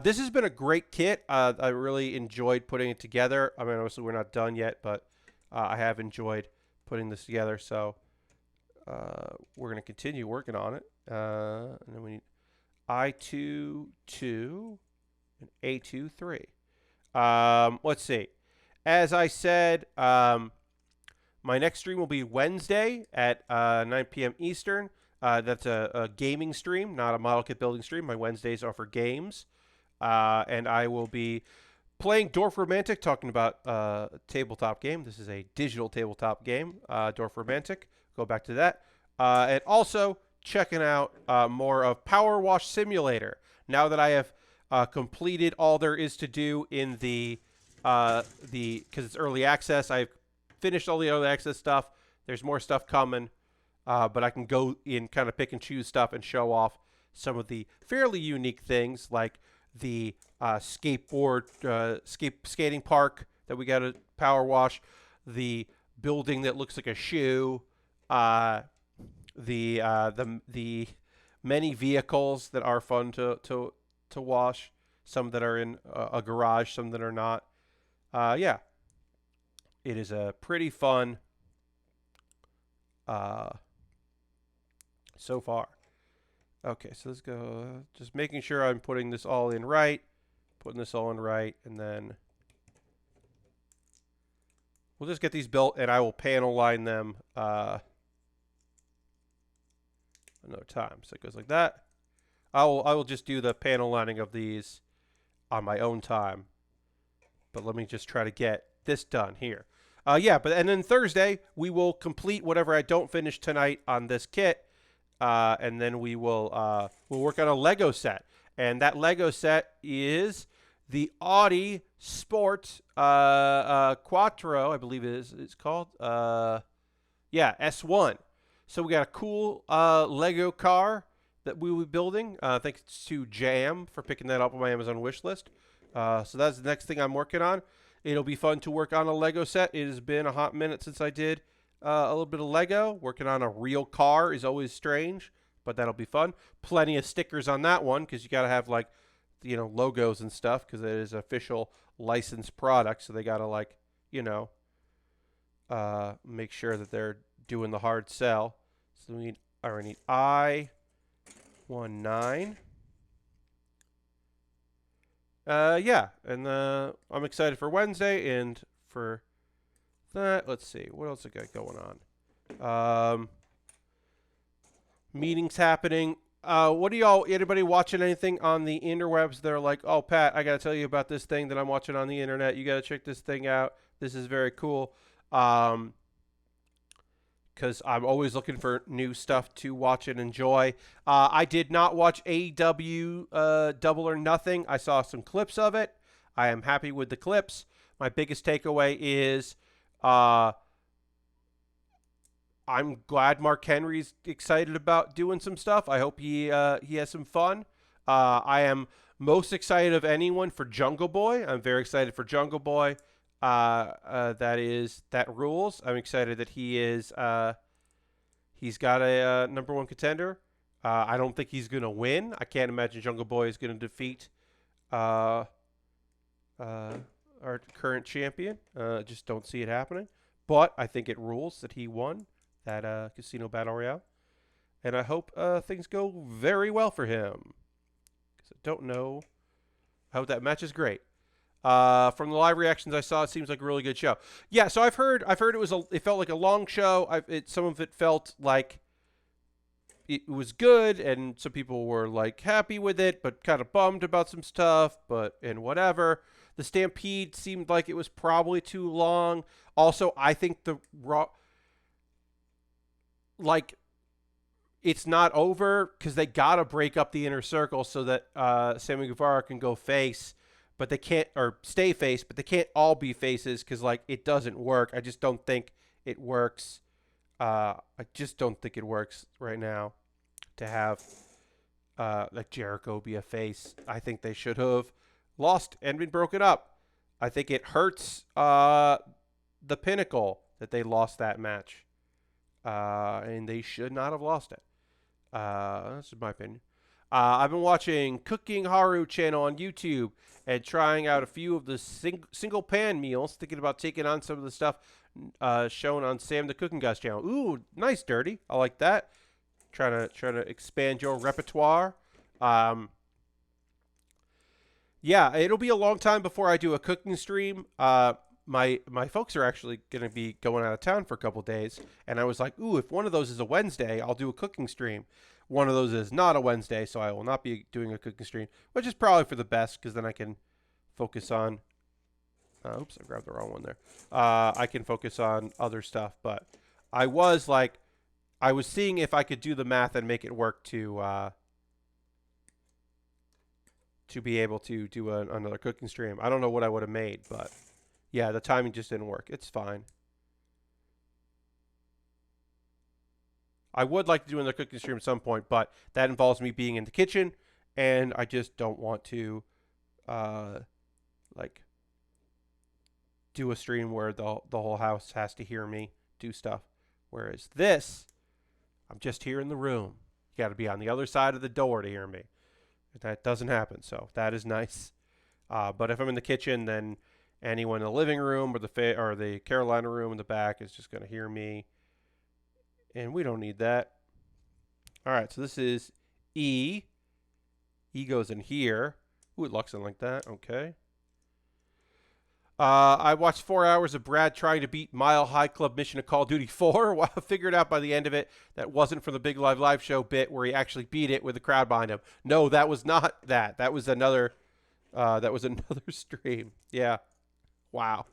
This has been a great kit. I really enjoyed putting it together. I mean, obviously we're not done yet, but I have enjoyed putting this together. So we're going to continue working on it. And then we need I2, 2, and A2, 3. Let's see. As I said, my next stream will be Wednesday at 9 p.m. Eastern. That's a gaming stream, not a model kit building stream. My Wednesdays are for games. And I will be playing Dwarf Romantic, talking about tabletop game. This is a digital tabletop game, Dwarf Romantic. Go back to that. And also checking out more of Power Wash Simulator. Now that I have completed all there is to do in because it's early access, I've finished all the early access stuff. There's more stuff coming, but I can go in, kind of pick and choose stuff and show off some of the fairly unique things, like the skating park that we got to power wash, the building that looks like a shoe, the many vehicles that are fun to wash, some that are in a garage, some that are not. Yeah, it is a pretty fun so far. Okay, so let's go. Just making sure I'm putting this all in right. Putting this all in right, and then we'll just get these built, and I will panel line them another time. So it goes like that. I will just do the panel lining of these on my own time. But let me just try to get this done here. Yeah, and then Thursday we will complete whatever I don't finish tonight on this kit. And then we'll work on a Lego set, and that Lego set is the Audi Sport Quattro, I believe it's called. Yeah, S1. So we got a cool Lego car that we will be building. Thanks to Jam for picking that up on my Amazon wish list. So that's the next thing I'm working on. It'll be fun to work on a Lego set. It has been a hot minute since I did a little bit of Lego. Working on a real car is always strange, but that'll be fun. Plenty of stickers on that one, because you got to have, like, you know, logos and stuff, because it is an official licensed product. So they got to, like, you know, make sure that they're doing the hard sell. So we need I-19. Yeah, and I'm excited for Wednesday and for that. Let's see, what else I got going on? Meetings happening. What do anybody watching anything on the interwebs? They're like, oh, Pat, I got to tell you about this thing that I'm watching on the internet. You got to check this thing out. This is very cool. Because I'm always looking for new stuff to watch and enjoy. I did not watch AEW Double or Nothing. I saw some clips of it. I am happy with the clips. My biggest takeaway is I'm glad Mark Henry's excited about doing some stuff. I hope he has some fun. I am most excited of anyone for Jungle Boy. I'm very excited for Jungle Boy. That rules. I'm excited that he's got a number one contender. I don't think he's gonna win. I can't imagine Jungle Boy is gonna defeat our current champion. Just don't see it happening. But I think it rules that he won that Casino Battle Royale, and I hope things go very well for him. Because I don't know. I hope that match is great. From the live reactions I saw, it seems like a really good show. Yeah, so I've heard it felt like a long show. Some of it felt like it was good, and some people were like happy with it, but kind of bummed about some stuff. And whatever. The Stampede seemed like it was probably too long. Also, I think it's not over, because they gotta break up the inner circle so that Sammy Guevara can go face. But they can't, or stay face, but they can't all be faces, because, like, it doesn't work. I just don't think it works. I just don't think it works right now to have like Jericho be a face. I think they should have lost and been broken up. I think it hurts the Pinnacle that they lost that match, and they should not have lost it. That's my opinion. I've been watching Cooking Haru channel on YouTube and trying out a few of the single pan meals, thinking about taking on some of the stuff shown on Sam the Cooking Guy's channel. Ooh, nice, Dirty. I like that. Trying to expand your repertoire. Um, yeah, it'll be a long time before I do a cooking stream. My folks are actually going to be going out of town for a couple days, and I was like, ooh, if one of those is a Wednesday, I'll do a cooking stream. One of those is not a Wednesday, so I will not be doing a cooking stream, which is probably for the best because then I can focus on. Oops, I grabbed the wrong one there. I can focus on other stuff, but I was like, I was seeing if I could do the math and make it work to be able to do another cooking stream. I don't know what I would have made, but yeah, the timing just didn't work. It's fine. I would like to do another cooking stream at some point, but that involves me being in the kitchen, and I just don't want to, like, do a stream where the whole house has to hear me do stuff. Whereas this, I'm just here in the room. You got to be on the other side of the door to hear me. That doesn't happen, so that is nice. But if I'm in the kitchen, then anyone in the living room or the Carolina room in the back is just going to hear me, and we don't need that. All right, so this is E. E goes in here. Ooh, it looks in like that. Okay. I watched 4 hours of Brad trying to beat Mile High Club mission of Call of Duty 4. Well, I figured out by the end of it that wasn't from the Big Live Show bit where he actually beat it with the crowd behind him. No, that was not that. That was another stream. Yeah. Wow.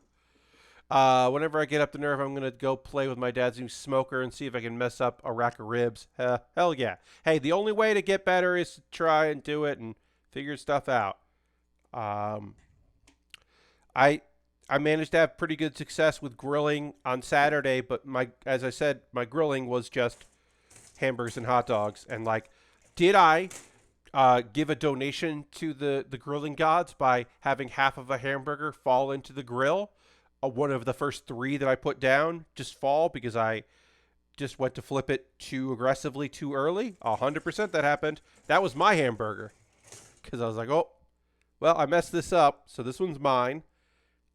Whenever I get up the nerve, I'm going to go play with my dad's new smoker and see if I can mess up a rack of ribs. Hell yeah. Hey, the only way to get better is to try and do it and figure stuff out. I managed to have pretty good success with grilling on Saturday, but as I said, my grilling was just hamburgers and hot dogs. And like, did I give a donation to the grilling gods by having half of a hamburger fall into the grill? One of the first 3 that I put down just fall because I just went to flip it too aggressively too early. 100% that happened. That was my hamburger because I was like, oh, well, I messed this up, so this one's mine.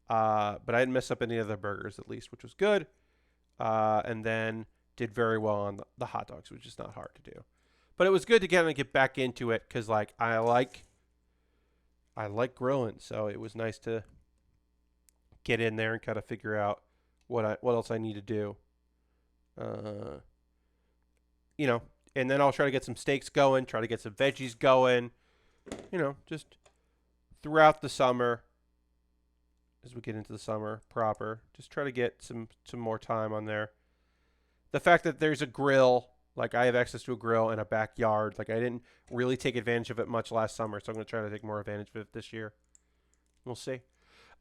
But I didn't mess up any of the burgers at least, which was good. And then did very well on the hot dogs, which is not hard to do. But it was good to get back into it because like I like grilling, so it was nice to get in there and kind of figure out what else I need to do. You know, and then I'll try to get some steaks going, try to get some veggies going. You know, just throughout the summer. As we get into the summer proper, just try to get some more time on there. The fact that there's a grill, like I have access to a grill and a backyard, like I didn't really take advantage of it much last summer, so I'm going to try to take more advantage of it this year. We'll see.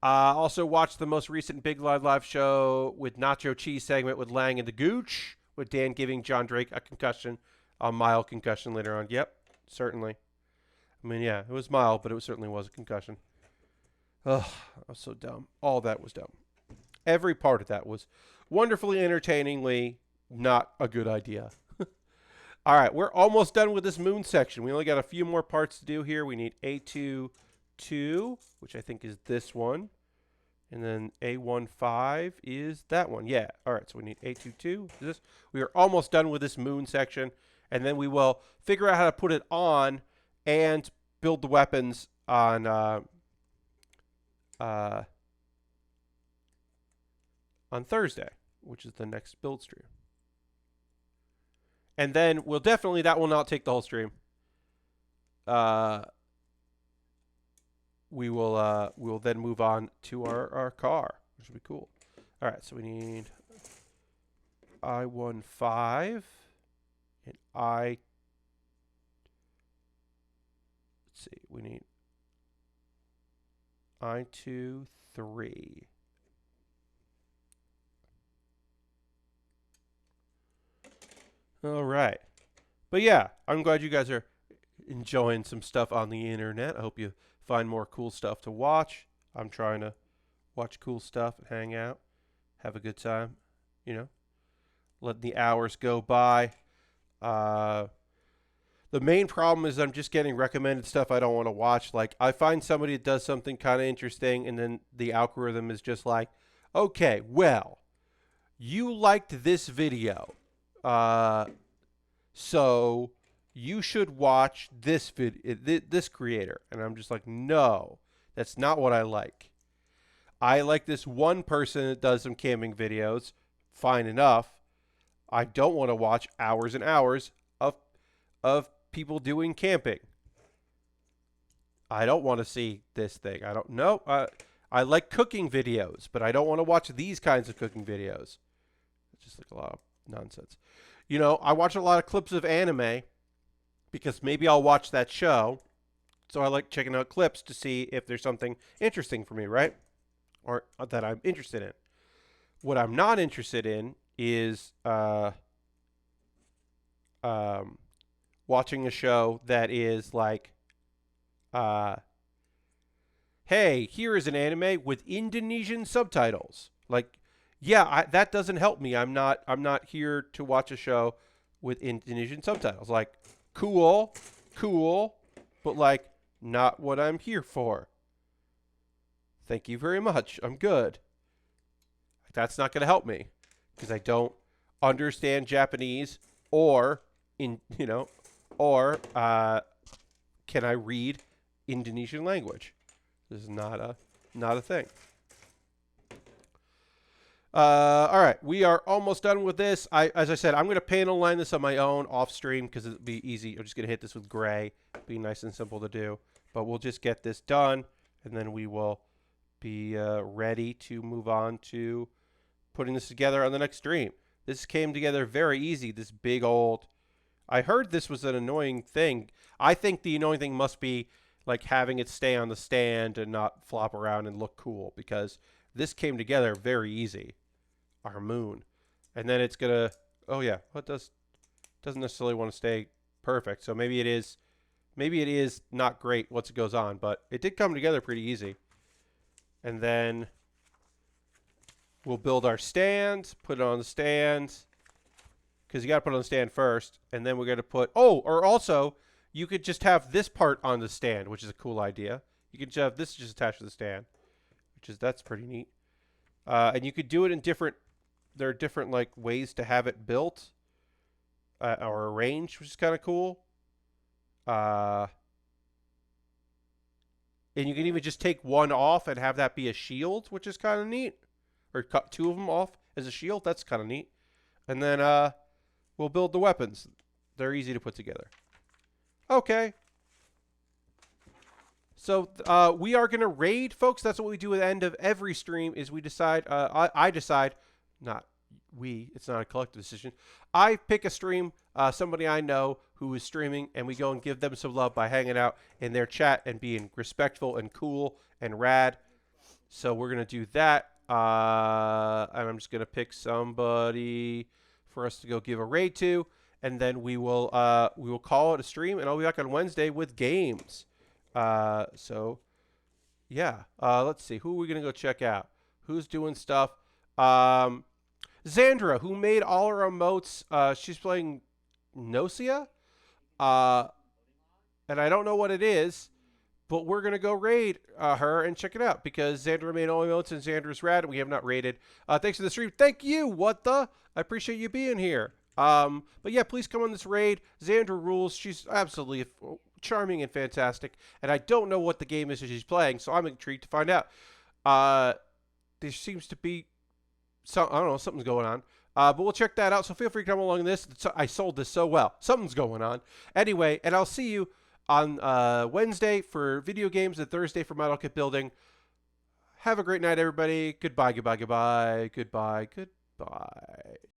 Also watched the most recent Big Live show with Nacho Cheese segment with Lang and the Gooch, with Dan giving John Drake a mild concussion later on. Yep, certainly. I mean, yeah, it was mild, but it certainly was a concussion. Ugh, I was so dumb. All that was dumb. Every part of that was wonderfully entertainingly not a good idea. All right, we're almost done with this moon section. We only got a few more parts to do here. We need A22, which I think is this one. And then A15 is that one. Yeah. All right, so we need A22. Is this? We are almost done with this moon section. And then we will figure out how to put it on and build the weapons on Thursday, which is the next build stream. And then that will not take the whole stream. We will then move on to our car, which will be cool. All right, so we need I-15 and let's see, we need I-23. All right. But yeah, I'm glad you guys are enjoying some stuff on the internet. I hope you find more cool stuff to watch. I'm trying to watch cool stuff and hang out, have a good time, you know, let the hours go by. The main problem is I'm just getting recommended stuff I don't want to watch. Like, I find somebody that does something kind of interesting, and then the algorithm is just like, okay, well, you liked this video. So you should watch this this creator. And I'm just like, no, that's not what I like. I like this one person that does some camping videos. Fine enough. I don't want to watch hours and hours of people doing camping. I don't want to see this thing. I don't know. I like cooking videos, but I don't want to watch these kinds of cooking videos. It's just like a lot of nonsense. You know, I watch a lot of clips of anime because maybe I'll watch that show. So I like checking out clips to see if there's something interesting for me, right? Or that I'm interested in. What I'm not interested in is watching a show that is like, hey, here is an anime with Indonesian subtitles. Like, yeah, that doesn't help me. I'm not here to watch a show with Indonesian subtitles. Like, cool, but like not what I'm here for. Thank you very much. I'm good. That's not going to help me because I don't understand Japanese or can I read Indonesian language? This is not a thing. All right, we are almost done with this. As I said, I'm going to panel line this on my own off stream because it'll be easy. I'm just going to hit this with gray. Be nice and simple to do. But we'll just get this done, and then we will be ready to move on to putting this together on the next stream. This came together very easy. This big old... I heard this was an annoying thing. I think the annoying thing must be like having it stay on the stand and not flop around and look cool, because this came together very easy. Our moon. And then it's gonna, oh yeah, what doesn't necessarily want to stay perfect. So maybe it is not great once it goes on, but it did come together pretty easy. And then we'll build our stand, put it on the stand, because you got to put it on the stand first, and then we're going to put, or also, you could just have this part on the stand, which is a cool idea. You could just have this just attached to the stand, that's pretty neat. And you could do it in different, there are different like ways to have it built or arranged, which is kind of cool. And you can even just take one off and have that be a shield, which is kind of neat. Or cut two of them off as a shield. That's kind of neat. And then we'll build the weapons. They're easy to put together. Okay. So we are going to raid, folks. That's what we do at the end of every stream is we decide, I decide, not we, it's not a collective decision. I pick a stream, somebody I know who is streaming, and we go and give them some love by hanging out in their chat and being respectful and cool and rad. So we're going to do that. And I'm just going to pick somebody for us to go give a raid to, and then we will call it a stream, and I'll be back on Wednesday with games. So yeah, let's see, who are we going to go check out? Who's doing stuff? Xandra, who made all our emotes, she's playing Nocia, and I don't know what it is, but we're going to go raid her and check it out, because Xandra made all emotes and Xandra's rad, and we have not raided. Thanks for the stream. Thank you, what the? I appreciate you being here. But yeah, please come on this raid. Xandra rules. She's absolutely charming and fantastic, and I don't know what the game is that she's playing, so I'm intrigued to find out. There seems to be some, I don't know, something's going on. But we'll check that out, so feel free to come along in this. I sold this so well. Something's going on. Anyway, and I'll see you on Wednesday for video games and Thursday for Model Kit building. Have a great night, everybody. Goodbye, goodbye, goodbye, goodbye, goodbye.